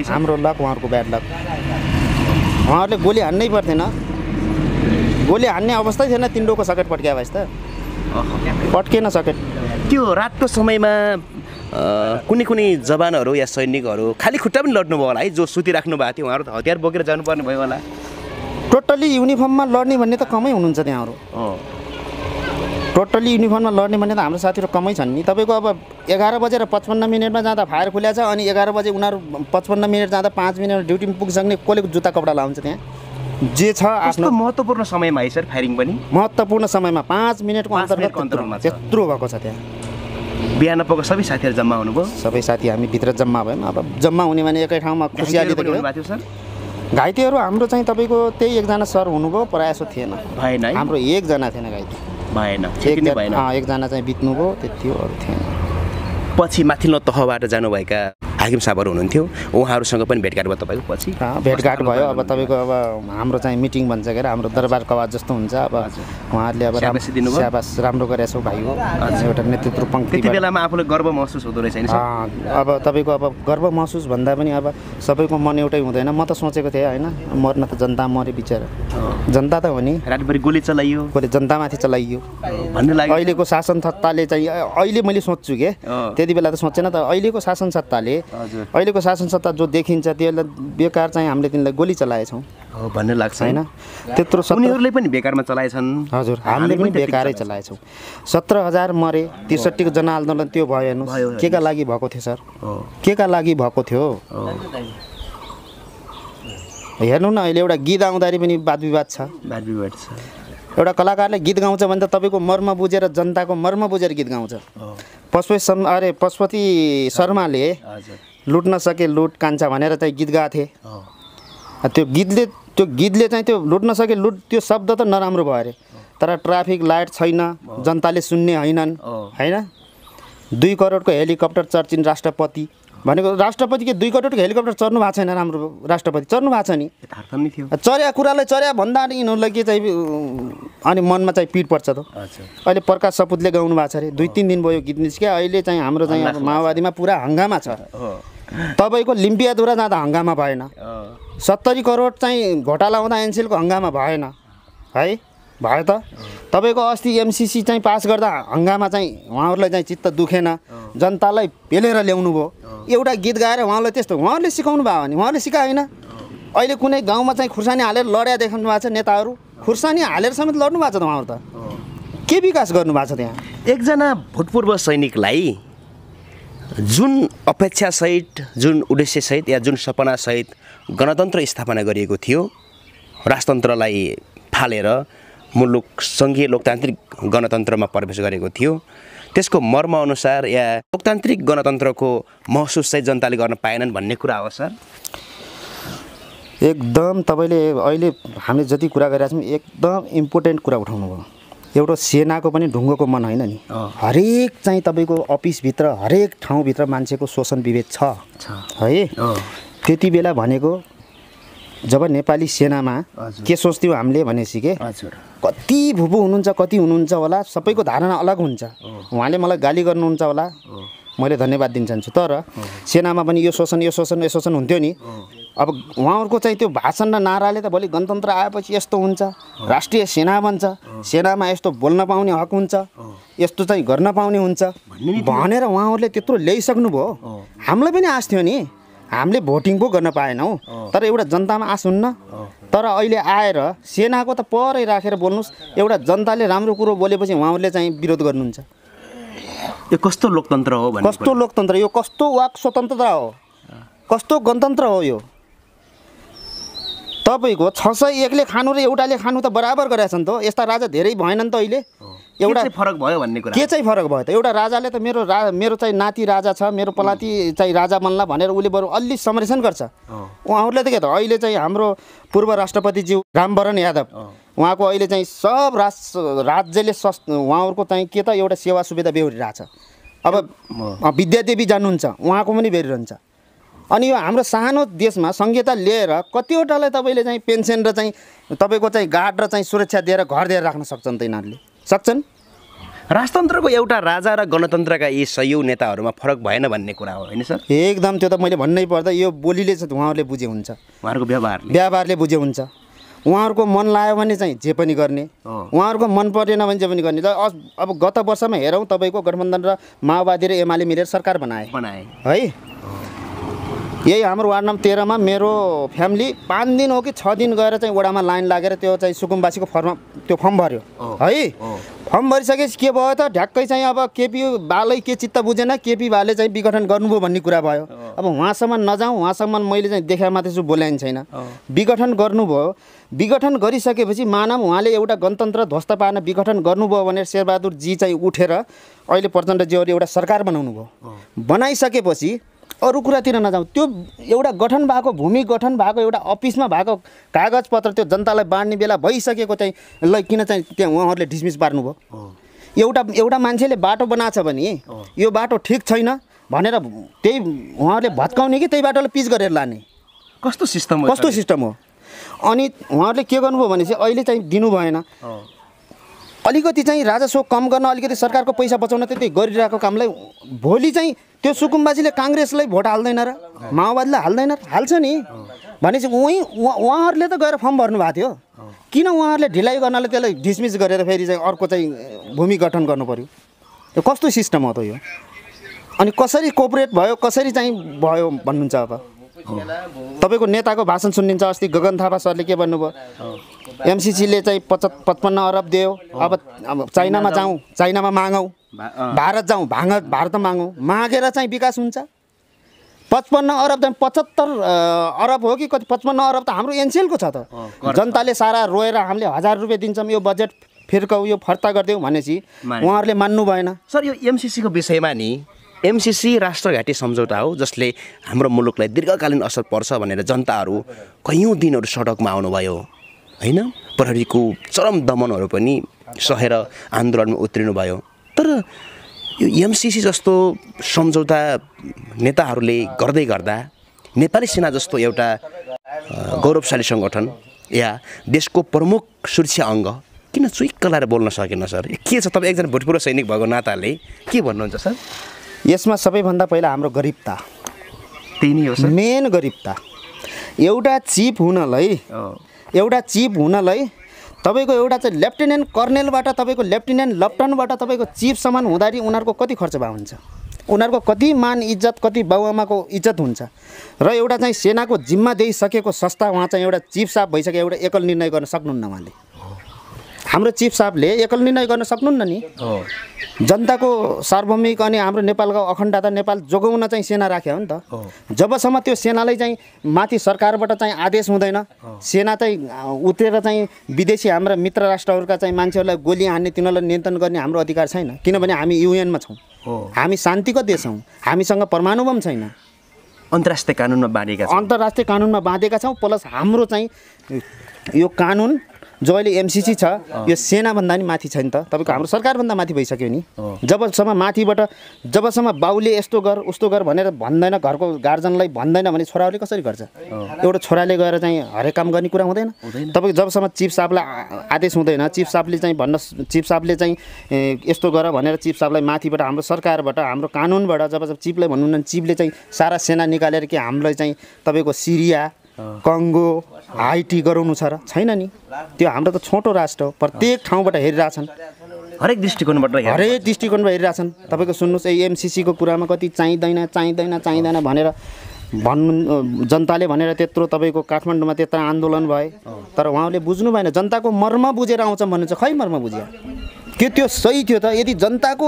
हाम्रो लक, उहाँहरूको ब्याड लक। उहाँहरूले गोली हान्नै पर्थेन, गोली हान्ने अवस्थै थिएन। 3 डोको सकेट पड्क्या भएछ त, पड्केन सकेट। त्यो रातको समयमा कुनै जवानहरू या सैनिकहरू खाली खुट्टा पनि लड्नु भयो होला है? जो सुतिराख्नु भएको थियो उहाँहरू त हतियार बोकेर जानुपर्ने भयो होला? टोटल्ली युनिफर्ममा लड्ने भन्ने त कमै हुनुहुन्छ त्यहाँहरू। टोटल्ली युनिफर्ममा लड्ने भन्ने त हाम्रो साथीहरू कमै छन् नि। तपाईँको अब 11 बजेर 55 मिनटमा जाँदा फायर खुल्या छ, अनि 11 बजे उनीहरू 55 मिनट जाँदा 5 मिनट ड्युटीमा पुग्सक्ने कसले जुत्ता कपडा लाउँछ त्यहाँ? जे छ आफ्नो महत्त्वपूर्ण समयमा है सर फायरिङ पनि? महत्त्वपूर्ण समयमा 5 मिनटको अन्तर्गत त्यत्रो भएको छ त्यहाँ। बिहान पको सबै साथीहरू जम्मा हुनुभयो? सबै साथी हामी भित्र जम्मा भयौँ। अब जम्मा हुने भने एकै ठाउँमा खुसियाली त थियो सर? घाइतेहरू हाम्रो चाहिँ तपाईँको त्यही एकजना सर हुनुभयो, प्रायः जसो थिएन। भएन है? हाम्रो एकजना थिएन घाइते। भएन? एकजना चाहिँ बित्नुभयो, त्यति हो, अरू थिएन। पछि माथिल्लो तहबाट जानुभएका हाकिम साहबहरू हुनुहुन्थ्यो, उहाँहरूसँग पनि भेटघाट भयो तपाईँको पछि? भेटघाट भयो। अब तपाईँको अब हाम्रो चाहिँ मिटिङ भन्छ के, हाम्रो दरबार कवाज जस्तो हुन्छ। अब उहाँहरूले अब स्याबास राम्रो गरेछौ भाइ हो, एउटा नेतृत्व पङ्क्ति। त्यति बेलामा आफूले गर्व महसुस हुँदो रहेछ नि? अब तपाईँको अब गर्व महसुस भन्दा पनि अब सबैको मन एउटै हुँदैन। म त सोचेको थिएँ होइन, मर्न त जनता मरे बिचरा, जनता त हो नि। रातभरि गोली चलाइयो, गोली जनतामाथि चलाइयो भन्ने लाग्यो। अहिलेको शासन सत्ताले चाहिँ, अहिले मैले सोच्छु के, त्यति बेला त सोचेन त। अहिलेको शासन सत्ता जो देखिन्छ त्यसलाई बेकार चाहिँ हामीले तिनलाई गोली चलाएछौँ भन्ने लाग्छ होइन? त्यत्रो उनीहरूले पनि बेकारमा चलाएछन्। हजुर, हामीले पनि बेकारै चलाएछौँ। 17,000 मरे, 63 को जनआन्दोलन त्यो भयो हेर्नुहोस्। के का लागि भएको थियो सर? के का लागि भएको थियो? हेर्नु न, अहिले एउटा गीत आउँदाखेरि पनि वाद विवाद छ। एउटा कलाकारले गीत गाउँछ भने त तपाईँको मर्म बुझेर, जनताको मर्म बुझेर गीत गाउँछ। पशुपति शर्माले लुट नसके लुट कान्छा भनेर चाहिँ गीत गाएको थिए। त्यो गीतले चाहिँ त्यो लुट नसके लुट त्यो शब्द त नराम्रो भयो अरे, तर ट्राफिक लाइट छैन, जनताले सुन्ने होइनन् होइन। 2 करोडको हेलिकप्टर चढ्छिन् राष्ट्रपति भनेको, राष्ट्रपतिको 2 करोडको हेलिकप्टर चढ्नु भएको छैन। राम्रो राष्ट्रपति चढ्नु भएको छ नि, चर्या कुरालाई चर्या भन्दा नि यिनीहरूलाई के चाहिँ अनि मनमा चाहिँ पिर पर्छ त। अहिले प्रकाश सपुतले गाउनु भएको छ अरे, 2-3 दिन भयो गीत निस्क्यो। अहिले चाहिँ हाम्रो चाहिँ अब माओवादीमा पुरा हङ्गामा छ। तपाईँको लिम्पियाद्वारा जाँदा हङ्गामा भएन, 70 करोड चाहिँ घोटाला हुँदा एनसिएलको हङ्गामा भएन है, भयो त। तपाईँको अस्ति एमसिसी चाहिँ पास गर्दा हङ्गामा चाहिँ उहाँहरूलाई चाहिँ चित्त दुखेन, जनतालाई पेलेर ल्याउनु भयो। एउटा गीत गाएर उहाँलाई त्यस्तो उहाँहरूले सिकाउनु भयो भने उहाँहरूले सिकाएन। अहिले कुनै गाउँमा चाहिँ खुर्सानी हालेर लड्या देखाउनु भएको छ नेताहरू, खुर्सानी हालेर समेत लड्नु भएको छ त उहाँहरू त। के विकास गर्नु भएको छ त्यहाँ? एकजना भूतपूर्व सैनिकलाई जुन अपेक्षासहित, जुन उद्देश्यसहित या जुन सपनासहित गणतन्त्र स्थापना गरिएको थियो, राजतन्त्रलाई फालेर मुलुक सङ्घीय लोकतान्त्रिक गणतन्त्रमा प्रवेश गरेको थियो, त्यसको मर्मअनुसार या लोकतान्त्रिक गणतन्त्रको महसुस चाहिँ जनताले गर्न पाएनन् भन्ने कुरा हो सर? एकदम तपाईँले अहिले हामीले जति कुरा गरिरहेको छौँ एकदम इम्पोर्टेन्ट कुरा उठाउनु भयो। एउटा सेनाको पनि ढुङ्गोको मन होइन नि, हरेक चाहिँ तपाईँको अफिसभित्र हरेक ठाउँभित्र मान्छेको शोषण विभेद छ है। त्यति बेला भनेको जब नेपाली सेनामा के सोच्थ्यौँ हामीले भनेपछि के, कति भुपु हुनुहुन्छ कति हुनुहुन्छ होला, सबैको धारणा अलग हुन्छ। उहाँले मलाई गाली गर्नुहुन्छ होला, मैले धन्यवाद दिन चाहन्छु। तर सेनामा पनि यो शोषण हुन्थ्यो नि। अब उहाँहरूको चाहिँ त्यो भाषण र नाराले त भोलि गणतन्त्र आएपछि यस्तो हुन्छ, राष्ट्रिय सेना बन्छ, सेनामा यस्तो बोल्न पाउने हक हुन्छ, यस्तो चाहिँ गर्न पाउने हुन्छ भनेर उहाँहरूले त्यत्रो ल्याइसक्नुभयो। हामीलाई पनि आश थियो नि, हामीले भोटिङ पो गर्न पाएनौँ, तर एउटा जनतामा आश हुन्न। तर अहिले आएर सेनाको त परै राखेर बोल्नुहोस्, एउटा जनताले राम्रो कुरो बोलेपछि उहाँहरूले चाहिँ विरोध गर्नुहुन्छ। यो कस्तो लोकतन्त्र हो? कस्तो लोकतन्त्र? यो कस्तो वाक स्वतन्त्रता हो? कस्तो गणतन्त्र हो यो? तपाईँको 601ले खानु र एउटाले खानु त बराबर गरेका छन् त। यस्ता राजा धेरै भएनन् त अहिले। एउटा फरक भयो भन्ने कुरा के चाहिँ फरक भयो त? एउटा राजाले त मेरो चाहिँ नाति राजा छ, मेरो पलाती चाहिँ राजा बन्ला भनेर उसले बरु अलि संरक्षण गर्छ। उहाँहरूले त के त अहिले चाहिँ हाम्रो पूर्व राष्ट्रपतिज्यू रामवरण यादव उहाँको अहिले चाहिँ सब राज्यले उहाँहरूको चाहिँ के त एउटा सेवा सुविधा बेहोरिरहेछ। अब विद्यादेवी जानुहुन्छ, उहाँको पनि बेरिरहन्छ। अनि यो हाम्रो सानो देशमा संहिता लिएर कतिवटालाई तपाईँले चाहिँ पेन्सन र चाहिँ तपाईँको चाहिँ गार्ड र चाहिँ सुरक्षा दिएर घर दिएर राख्न सक्छन् त यिनीहरूले? सक्छन्? राजतन्त्रको एउटा राजा र गणतन्त्रका यी सयौँ नेताहरूमा फरक भएन भन्ने कुरा हो होइन सर? एकदम, त्यो त मैले भन्नै पर्दा यो बोलीले चाहिँ उहाँहरूले बुझे हुन्छ, उहाँहरूको व्यवहारले बुझे हुन्छ। उहाँहरूको मन लाग्यो भने चाहिँ जे पनि गर्ने, उहाँहरूको मन परेन भने जे पनि गर्ने। अब गत वर्षमा हेरौँ तपाईँको गठबन्धन र माओवादी र एमाले मिलेर सरकार बनाए है। यही हाम्रो वार्ड नम्बर 13 मा मेरो फ्यामिली 5 दिन हो कि 6 दिन गएर चाहिँ वडामा लाइन लागेर त्यो चाहिँ सुकुम्बासीको फर्म भर्यो है। फर्म भरिसकेपछि के भयो त ढ्याक्कै चाहिँ अब केपी बालै के चित्त बुझेन, केपी बाले चाहिँ विघटन गर्नुभयो भन्ने कुरा भयो। अब उहाँसम्म नजाउँ, उहाँसम्म मैले चाहिँ देखा मात्रै छु, बोल्याइन छैन। विघटन गर्नुभयो, विघटन गरिसकेपछि मानव उहाँले एउटा गणतन्त्र ध्वस्त पार्न विघटन गर्नुभयो भनेर शेरबहादुर जी चाहिँ उठेर अहिले प्रचण्डजीहरूले एउटा सरकार बनाउनु भयो। बनाइसकेपछि अरू कुरातिर नजाउँ, त्यो एउटा गठन भएको भूमि गठन भएको एउटा अफिसमा भएको कागजपत्र त्यो जनतालाई बाँड्ने बेला भइसकेको चाहिँ ल किन चाहिँ त्यहाँ उहाँहरूले डिसमिस पार्नुभयो? एउटा मान्छेले बाटो बनाएको छ भने यो बाटो ठिक छैन भनेर त्यही उहाँहरूले भत्काउने कि त्यही बाटोलाई पिच गरेर लाने? कस्तो सिस्टम हो? अनि उहाँहरूले के गर्नुभयो भने चाहिँ अहिले चाहिँ दिनु भएन, अलिकति चाहिँ राजस्व कम गर्न, अलिकति सरकारको पैसा बचाउन त्यति गरिरहेको कामलाई भोलि चाहिँ त्यो सुकुम्बासीले काङ्ग्रेसलाई भोट हाल्दैन र माओवादीलाई हाल्दैन? हाल्छ नि भनेपछि उहाँहरूले त गएर फर्म भर्नु भएको थियो, किन उहाँहरूले ढिलाइ गर्नाले त्यसलाई डिसमिस गरेर फेरि चाहिँ अर्को चाहिँ भूमि गठन गर्नु पर्यो? यो कस्तो सिस्टम हो त यो? अनि कसरी कोअपरेट भयो, कसरी चाहिँ भयो भन्नुहुन्छ? अब तपाईँको नेताको भाषण सुनिन्छ। अस्ति गगन थापा सरले के भन्नुभयो? एमसिसीले चाहिँ 55 अरब दियो, अब चाइनामा जाउँ, चाइनामा मागौँ, भारत जाउँ, भारतमा मागौँ, मागेर चाहिँ विकास हुन्छ। 55 अरब चाहिँ 75 अरब हो कि कति? 55 अरब त हाम्रो एनसिएलको छ त। जनताले सारा रोएर हामीले 1000 रुपियाँ दिन्छौँ, यो बजेट फिर्काऊ, यो फर्ता गरिदेऊ भनेपछि उहाँहरूले मान्नु भएन। सर यो एमसिसीको विषयमा नि, एमसिसी राष्ट्रघाटी सम्झौता हो जसले हाम्रो मुलुकलाई दीर्घकालीन असर पर्छ भनेर जनताहरू कैयौँ दिनहरू सडकमा आउनुभयो होइन? प्रहरीको चरम दमनहरू पनि सहेर आन्दोलनमा उत्रिनु भयो। तर यो एमसिसी जस्तो सम्झौता नेताहरूले गर्दै गर्दा नेपाली सेना जस्तो एउटा गौरवशाली सङ्गठन या देशको प्रमुख सुरक्षा अङ्ग किन चुइक्क लाएर बोल्न सकेन सर? के छ? तपाईँ एकजना भूतपूर्व सैनिक भएको नाताले के भन्नुहुन्छ सर? यसमा सबैभन्दा पहिला हाम्रो गरिबता, त्यही नै हो सर, मेन गरिबता। एउटा चिफ हुनलाई तपाईँको एउटा चाहिँ लेफ्टिनेन्ट कर्नेलबाट तपाईँको लेफ्टिनेन्ट लेफ्टनबाट तपाईँको चिफसम्म हुँदाखेरि उनीहरूको कति खर्च भएको हुन्छ, उनीहरूको कति मान इज्जत, कति बाउआमाको इज्जत हुन्छ। र एउटा चाहिँ सेनाको जिम्मा दिइसकेको संस्था उहाँ चाहिँ एउटा चिफ साहब भइसक्यो, एउटा एकल निर्णय गर्न सक्नुहुन्न उहाँले। हाम्रो चिफ साहबले एकल निर्णय गर्न सक्नुहुन्न नि। जनताको सार्वभौमिक अनि हाम्रो नेपालको अखण्डता, नेपाल जोगाउन चाहिँ सेना राख्यो हो नि त। जबसम्म त्यो सेनालाई चाहिँ माथि सरकारबाट चाहिँ आदेश हुँदैन, सेना चाहिँ उत्रेर चाहिँ विदेशी हाम्रा मित्र राष्ट्रहरूका चाहिँ मान्छेहरूलाई गोली हान्ने, तिनीहरूलाई नियन्त्रण गर्ने हाम्रो अधिकार छैन। किनभने हामी युएनमा छौँ, हामी शान्तिको देश हौँ, हामीसँग परमाणु बम छैन, अन्तर्राष्ट्रिय कानुनमा बाँधेका छौँ। प्लस हाम्रो चाहिँ यो कानुन जो अहिले एमसिसी छ यो सेनाभन्दा नि माथि छ नि त, तपाईँको हाम्रो सरकारभन्दा माथि भइसक्यो नि। जबसम्म माथिबाट जबसम्म बाउले यस्तो गर उस्तो गर भनेर भन्दैन, घरको गार्जनलाई भन्दैन भने छोराहरूले कसरी गर्छ? एउटा छोराले गएर चाहिँ हरेक काम गर्ने कुरा हुँदैन। तपाईँको जबसम्म चिफ साहबलाई आदेश हुँदैन, चिफ साहबले चाहिँ यस्तो गर भनेर चिफ साहबलाई माथिबाट हाम्रो सरकारबाट, हाम्रो कानुनबाट जबसम्म चिफलाई भन्नुहुन्न, चिफले चाहिँ सारा सेना निकालेर कि हामीलाई चाहिँ तपाईँको सिरिया, कङ्गो, हाइटी गराउनु छ र? छैन नि। त्यो हाम्रो त छोटो राष्ट्र हो, प्रत्येक ठाउँबाट हेरिरहेछन्, हरेक दृष्टिकोणबाट हेरिरहेछन्। तपाईँको सुन्नुहोस्, यही एमसिसीको कुरामा कति चाहिँदैन भनेर भन्नु जनताले भनेर त्यत्रो तपाईँको काठमाडौँमा त्यत्रो आन्दोलन भए, तर उहाँले बुझ्नु भएन। जनताको मर्म बुझेर आउँछ भन्नुहुन्छ, खै मर्म बुझ्यो? त्यो सही थियो त। यदि जनताको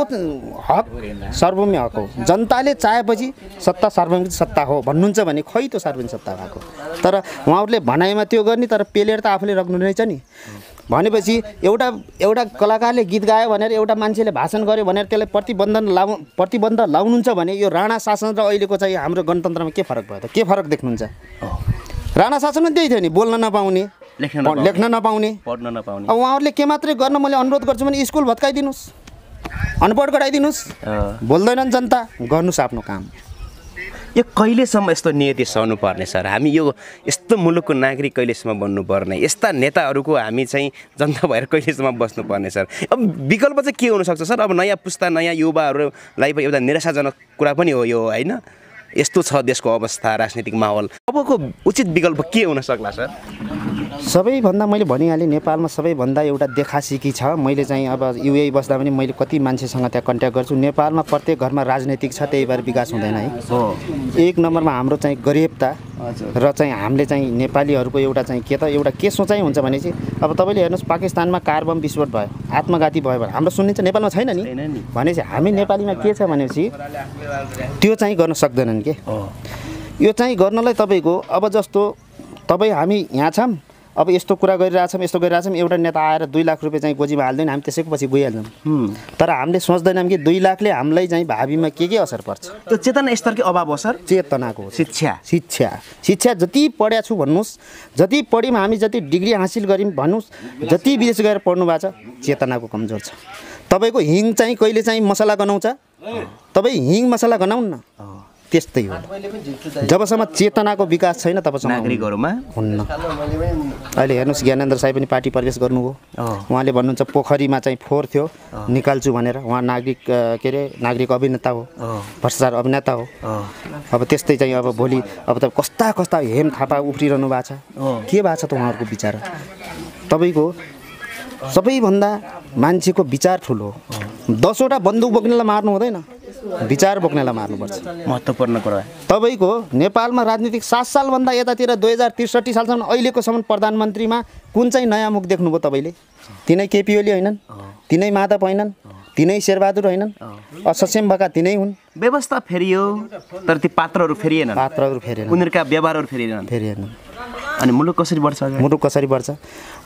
हक सार्वभौमिक हक हो, जनताले चाहेपछि सत्ता सार्वभौमिक सत्ता हो भन्नुहुन्छ भने खै त्यो सार्वभौमिक सत्ता भएको? तर उहाँहरूले भनाइमा त्यो गर्ने, तर पेलेर त आफूले राख्नु रहेछ नि। भनेपछि एउटा कलाकारले गीत गायो भनेर, एउटा मान्छेले भाषण गर्यो भनेर त्यसलाई प्रतिबन्ध लाउनुहुन्छ भने यो राणा शासन र अहिलेको चाहिँ हाम्रो गणतन्त्रमा के फरक भयो त? के फरक देख्नुहुन्छ? राणा शासनमा त्यही थियो नि, बोल्न नपाउने, लेख्न नपाउने, पढ्न नपाउने। अब उहाँहरूले के मात्रै गर्न मैले अनुरोध गर्छु भने स्कुल भत्काइदिनुहोस्। अनपढ गराइदिनुहोस्, बोल्दैनन् जनता, गर्नुहोस् आफ्नो काम। यो कहिलेसम्म यस्तो नियति सहनु पर्ने सर? हामी यो यस्तो मुलुकको नागरिक कहिलेसम्म बन्नुपर्ने, यस्ता नेताहरूको हामी चाहिँ जनता भएर कहिलेसम्म बस्नुपर्ने सर? अब विकल्प चाहिँ के हुनसक्छ सर? अब नयाँ पुस्ता नयाँ युवाहरूलाई एउटा निराशाजनक कुरा पनि हो यो, होइन? यस्तो छ देशको अवस्था, राजनीतिक माहौल, अबको उचित विकल्प के हुन सक्ला सर? सबैभन्दा मैले भनिहालेँ, नेपालमा सबैभन्दा एउटा देखासिकी छ। मैले चाहिँ अब युए बस्दा पनि मैले कति मान्छेसँग त्यहाँ कन्ट्याक्ट गर्छु। नेपालमा प्रत्येक घरमा राजनीतिक छ, त्यही भएर विकास हुँदैन है। एक नम्बरमा हाम्रो चाहिँ गरिबता र चाहिँ हामीले चाहिँ नेपालीहरूको एउटा चाहिँ के सोचाइ हुन्छ भने चाहिँ अब तपाईँले हेर्नुहोस्, पाकिस्तानमा कार बम विस्फोट भयो, आत्मघाती भयो भने हाम्रो सुनिन्छ, नेपालमा छैन नि भनेपछि हामी नेपालीमा के छ भनेपछि त्यो चाहिँ गर्न सक्दैनन् के। यो चाहिँ गर्नलाई तपाईँको अब जस्तो तपाईँ हामी यहाँ छौँ, अब यस्तो कुरा गरिरहेछौँ, एउटा नेता आएर 2 लाख रुपियाँ चाहिँ गोजीमा हाल्दैन, हामी त्यसैको पछि गइहाल्छौँ। तर हामीले सोच्दैनौँ कि 2 लाखले हामीलाई चाहिँ भावीमा के असर पर्छ। त्यो चेतना स्तरकै अभाव हो सर? चेतनाको शिक्षा जति पढ्या छु भन्नुहोस्, जति पढ्यौँ हामी, जति डिग्री हासिल गऱ्यौँ भन्नुहोस्, जति विदेश गएर पढ्नु भएको छ, चेतनाको कमजोर छ। तपाईँको हिङ चाहिँ कहिले चाहिँ मसला गनाउँछ, तपाईँ हिङ मसला गनाउन् न, त्यस्तै हो। जबसम्म चेतनाको विकास छैन तबसम्म नागरिकहरूमा हुन्न। अहिले हेर्नुहोस्, ज्ञानेन्द्र साई पनि पार्टी प्रवेश गर्नुभयो, उहाँले भन्नुहुन्छ पोखरीमा चाहिँ फोहोर थियो निकाल्छु भनेर। उहाँ नागरिक अभिनेता हो, भ्रष्टाचार अभिनेता हो। अब त्यस्तै चाहिँ अब भोलि अब त कस्ता हेम थापा उफ्रिरहनु भएको छ, के भएको छ त उहाँहरूको विचार? तपाईँको सबैभन्दा मान्छेको विचार ठुलो हो। 10वटा बन्दुक बोक्नेलाई मार्नु हुँदैन, विचार बोक्नेलाई मार्नुपर्छ। महत्त्वपूर्ण कुरा। तपाईँको नेपालमा राजनीतिक 7 सालभन्दा यतातिर 2063 सालसम्म अहिलेकोसम्म प्रधानमन्त्रीमा कुन चाहिँ नयाँ मुख देख्नुभयो तपाईँले? तिनै केपी ओली होइनन्, तिनै माधव होइनन्, तिनै शेरबहादुर होइनन्, असक्षम भएका तिनै हुन्। व्यवस्था फेरियो तर ती पात्रहरू फेरिएनन्, उनीहरूका व्यवहारहरू फेरिएनन्। अनि मुलुक कसरी बढ्छ?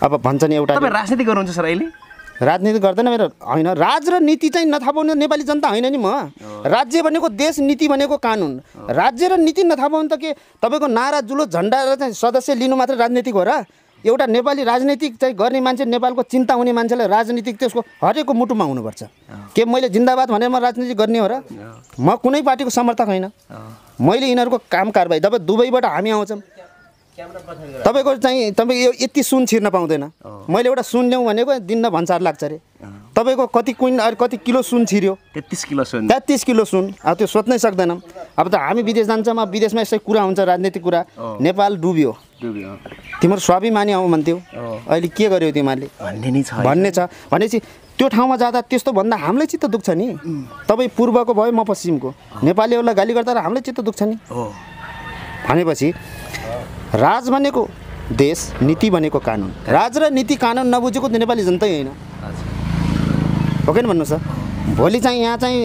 अब भन्छ नि एउटा, तपाईँ राजनीति गर्नुहुन्छ सर अहिले? राजनीति गर्दैन मेरो, होइन। राज र नीति चाहिँ नथाहा पाउने नेपाली जनता होइन नि म। राज्य भनेको देश, नीति भनेको कानुन। राज्य र नीति नथाहा पाउनु त के तपाईँको नारा जुलो झन्डा र चाहिँ सदस्य लिनु मात्र राजनीतिक हो र? एउटा नेपाली राजनीतिक चाहिँ गर्ने मान्छे, नेपालको चिन्ता हुने मान्छेलाई राजनीतिक त्यसको हरेकको मुटुमा हुनुपर्छ। के मैले जिन्दाबाद भनेर म राजनीति गर्ने हो र? म कुनै पार्टीको समर्थक होइन। मैले यिनीहरूको काम कारबाही, तपाईँ दुबईबाट हामी आउँछौँ, तपाईँको चाहिँ तपाईँ यो यति सुन छिर्न पाउँदैन। मैले एउटा सुन ल्याउँ भनेको दिनमा भन्सार लाग्छ अरे। तपाईँको कति किलो सुन छिर्यो? 33 किलो सुन। अब त्यो सोच्नै सक्दैनौँ। अब त हामी विदेश जान्छौँ, अब विदेशमा यसै कुरा हुन्छ, राजनीतिक कुरा। नेपाल डुब्यो, तिम्रो स्वाभिमानी आउँ भन्थ्यौ, अहिले के गर्यो तिमीहरूले भन्ने छ भनेपछि त्यो ठाउँमा जाँदा त्यस्तो भन्दा हामीलाई चित्त दुख्छ नि। तपाईँ पूर्वको भयो, म पश्चिमको, नेपालीहरूलाई गाली गर्दा हामीलाई चित्त दुख्छ नि। भनेपछि राज भनेको देश, नीति भनेको कानुन। राज र नीति कानुन नबुझेको त नेपाली जनतै होइन, हो कि भन्नुहोस् त? भोलि चाहिँ यहाँ चाहिँ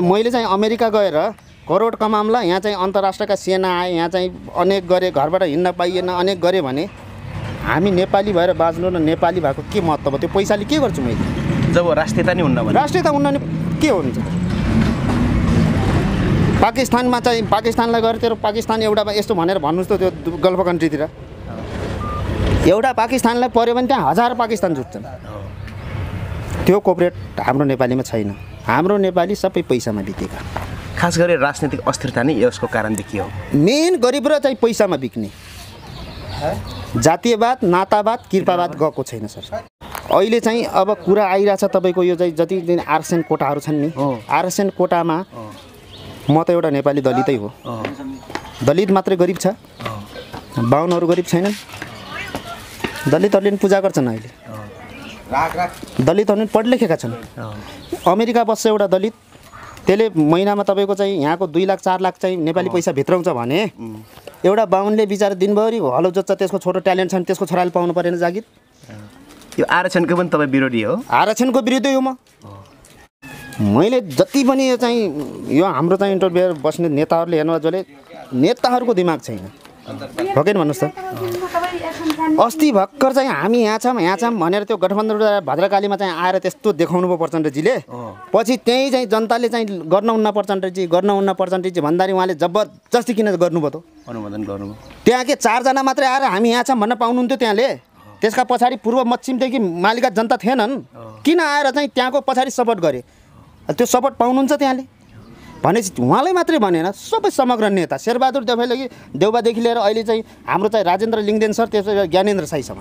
मैले चाहिँ अमेरिका गएर करोड कमाउँला, यहाँ चाहिँ अन्तर्राष्ट्रका सेना आए, यहाँ चाहिँ अनेक गरे, घरबाट हिँड्न पाइएन, अनेक गरे भने हामी नेपाली भएर बाँच्नु र नेपाली भएको के महत्त्व भयो? त्यो पैसाले के गर्छु मैले? जब राष्ट्रियता नै हुन्न भने, राष्ट्रियता हुन्न भने के हुन्छ? पाकिस्तानमा चाहिँ पाकिस्तानलाई गएर तेरो पाकिस्तान एउटा यस्तो भनेर भन्नुहोस् त, त्यो गल्फ कन्ट्रीतिर एउटा पाकिस्तानलाई पऱ्यो भने त्यहाँ 1000 पाकिस्तान जुट्छन्। त्यो कोअपरेट हाम्रो नेपालीमा छैन। हाम्रो नेपाली सबै पैसामा बिकेका। खास गरी राजनीतिक अस्थिरता नै यसको कारण देखियो। मेन गरिब र चाहिँ पैसामा बिक्ने जातीयवाद, नातावाद, कृपावाद गएको छैन सर। अहिले चाहिँ अब कुरा आइरहेछ तपाईँको यो चाहिँ जति आरक्षण कोटाहरू छन् नि, आरक्षण कोटामा म त एउटा नेपाली दलितै हो। दलित मात्रै गरिब छ, बाहुनहरू गरिब छैनन्। दलितहरूले पनि पूजा गर्छन् अहिले, दलितहरू पनि पढ लेखेका छन्। अमेरिका बस्छ एउटा दलित, त्यसले महिनामा तपाईँको चाहिँ यहाँको 2 लाख 4 लाख चाहिँ नेपाली पैसा भित्राउँछ भने एउटा बाहुनले बिचारा दिनभरि हलो जोत्छ, त्यसको छोटो ट्यालेन्ट छ, त्यसको छोराले पाउनु परेन जागिर। यो आरक्षणको पनि तपाईँ विरोधी हो? आरक्षणको विरोधी हो म। मैले जति पनि यो चाहिँ यो हाम्रो चाहिँ इन्टरभ्युर बस्ने नेताहरूले हेर्नु, जसले नेताहरूको दिमाग छैन, हो कि भन्नुहोस् त? अस्ति भर्खर चाहिँ हामी यहाँ छौँ भनेर त्यो गठबन्धन भद्रकालीमा चाहिँ आएर त्यस्तो देखाउनु भयो प्रचण्डजीले। पछि त्यहीँ चाहिँ जनताले चाहिँ गर्नुहुन्न प्रचण्डजी भन्दाखेरि उहाँले जबरजस्ती किन गर्नुभयो त? अनुमोदन गर्नुभयो। त्यहाँ के 4 जना मात्रै आएर हामी यहाँ छौँ भन्न पाउनुहुन्थ्यो त्यहाँले? त्यसका पछाडि पूर्व पश्चिमदेखि मालिका जनता थिएनन्? किन आएर चाहिँ त्यहाँको पछाडि सपोर्ट गरे? त्यो सपोर्ट पाउनुहुन्छ त्यहाँले भनेपछि उहाँलाई मात्रै भनेन सबै समग्र नेता शेरबहादुर देउबादेखि लिएर अहिले चाहिँ हाम्रो चाहिँ राजेन्द्र लिङ्गदेन सर त्यसपछि ज्ञानेन्द्र साईसम्म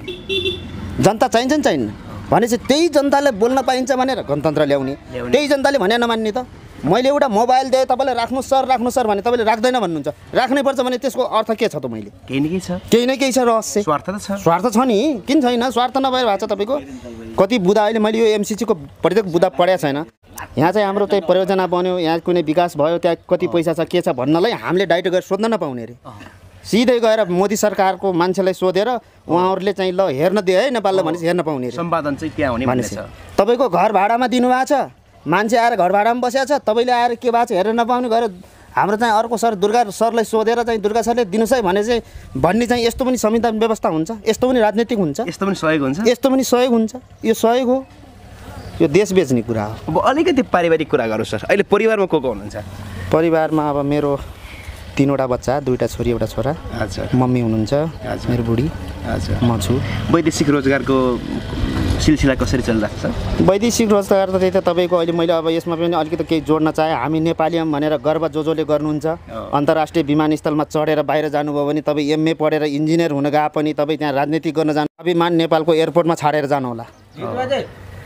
जनता चाहिन्छ नि चाहिन्न भनेपछि त्यही जनताले बोल्न पाइन्छ भनेर गणतन्त्र ल्याउने त्यही जनताले भने नमान्ने त मैले एउटा मोबाइल दिएँ तपाईँले राख्नु सर भने तपाईँले राख्दैन भन्नुहुन्छ राख्नैपर्छ भने त्यसको अर्थ के छ त मैले केही न केही छ रहस्य स्वार्थ छ नि किन छैन स्वार्थ नभएर भएको छ तपाईँको कति बुदा अहिले मैले यो एमसिसीको प्रत्येक बुदा पढाएको छैन यहाँ चाहिँ हाम्रो चाहिँ परियोजना बन्यो यहाँ कुनै विकास भयो त्यहाँ कति पैसा छ के छ भन्नलाई हामीले डाइरेक्ट गरेर सोध्न नपाउने अरे सिधै गएर मोदी सरकारको मान्छेलाई सोधेर उहाँहरूले चाहिँ ल हेर्न दिए है नेपाललाई भनेपछि हेर्न पाउने सम्पादन चाहिँ त्यहाँ हुने भनेपछि तपाईँको घर भाडामा दिनुभएको छ मान्छे आएर घर भाडामा बसेको छ तपाईँले आएर के भएको छ हेर्न नपाउने गएर हाम्रो चाहिँ अर्को सर दुर्गा सरलाई सोधेर चाहिँ दुर्गा सरले दिनुहोस् है भने चाहिँ भन्ने चाहिँ यस्तो पनि संविधान व्यवस्था हुन्छ यस्तो पनि राजनीतिक हुन्छ यस्तो पनि सहयोग हुन्छ यो सहयोग हो यो देश बेच्ने कुरा हो अब अलिकति पारिवारिक कुरा गरौँ सर अहिले परिवारमा को हुनुहुन्छ परिवारमा अब मेरो 3वटा बच्चा 2टा छोरी एउटा छोरा मम्मी हुनुहुन्छ मेरो बुढी म छु वैदेशिक रोजगारको सिलसिला कसरी चलिरहेको छ वैदेशिक रोजगार त त्यही त तपाईँको अहिले मैले अब यसमा पनि अलिकति केही जोड्न चाहे हामी नेपालीयम भनेर गर्व जसले गर्नुहुन्छ अन्तर्राष्ट्रिय विमानस्थलमा चढेर बाहिर जानुभयो भने तपाईँ एमए पढेर इन्जिनियर हुन गए पनि तपाईँ त्यहाँ राजनीति गर्न जानु स्वाभिमान नेपालको एयरपोर्टमा छाडेर जानु होला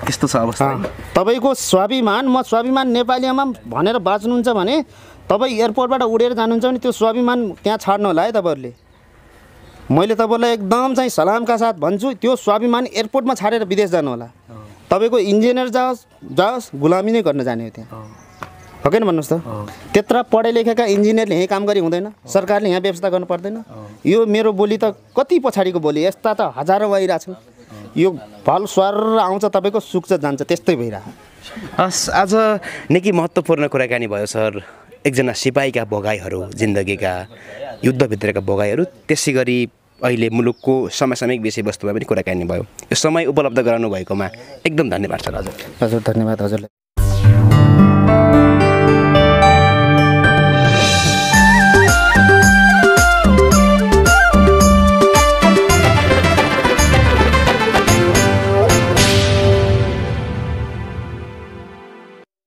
त्यस्तो छ अवस्था तपाईँको स्वाभिमान म स्वाभिमान नेपालीमा भनेर बाँच्नुहुन्छ भने तपाईँ एयरपोर्टबाट उडेर जानुहुन्छ भने त्यो स्वाभिमान त्यहाँ छाड्नु होला है तपाईँहरूले मैले तपाईँलाई एकदम चाहिँ सलामका साथ भन्छु त्यो स्वाभिमान एयरपोर्टमा छाडेर विदेश जानु होला तपाईँको इन्जिनियर जाओस् गुलामी नै गर्न जाने हो त्यहाँ हो कि भन्नुहोस् त त्यत्रा पढे लेखेका इन्जिनियरले यहीँ काम गरी हुँदैन सरकारले यहाँ व्यवस्था गर्नु पर्दैन यो मेरो बोली त कति पछाडिको बोली यस्ता त हजारौँ आइरहेछन् यो फल स्वर आउँछ तपाईँको सुक्छ जान्छ त्यस्तै भइरहेको हस् आज निकै महत्त्वपूर्ण कुराकानी भयो सर एकजना सिपाहीका भोगाईहरू जिन्दगीका युद्धभित्रका भोगाईहरू त्यसै गरी अहिले मुलुकको समसामयिक विषयवस्तुमा पनि कुराकानी भयो यो समय उपलब्ध गराउनु भएकोमा एकदम धन्यवाद सर हजुर धन्यवाद हजुरलाई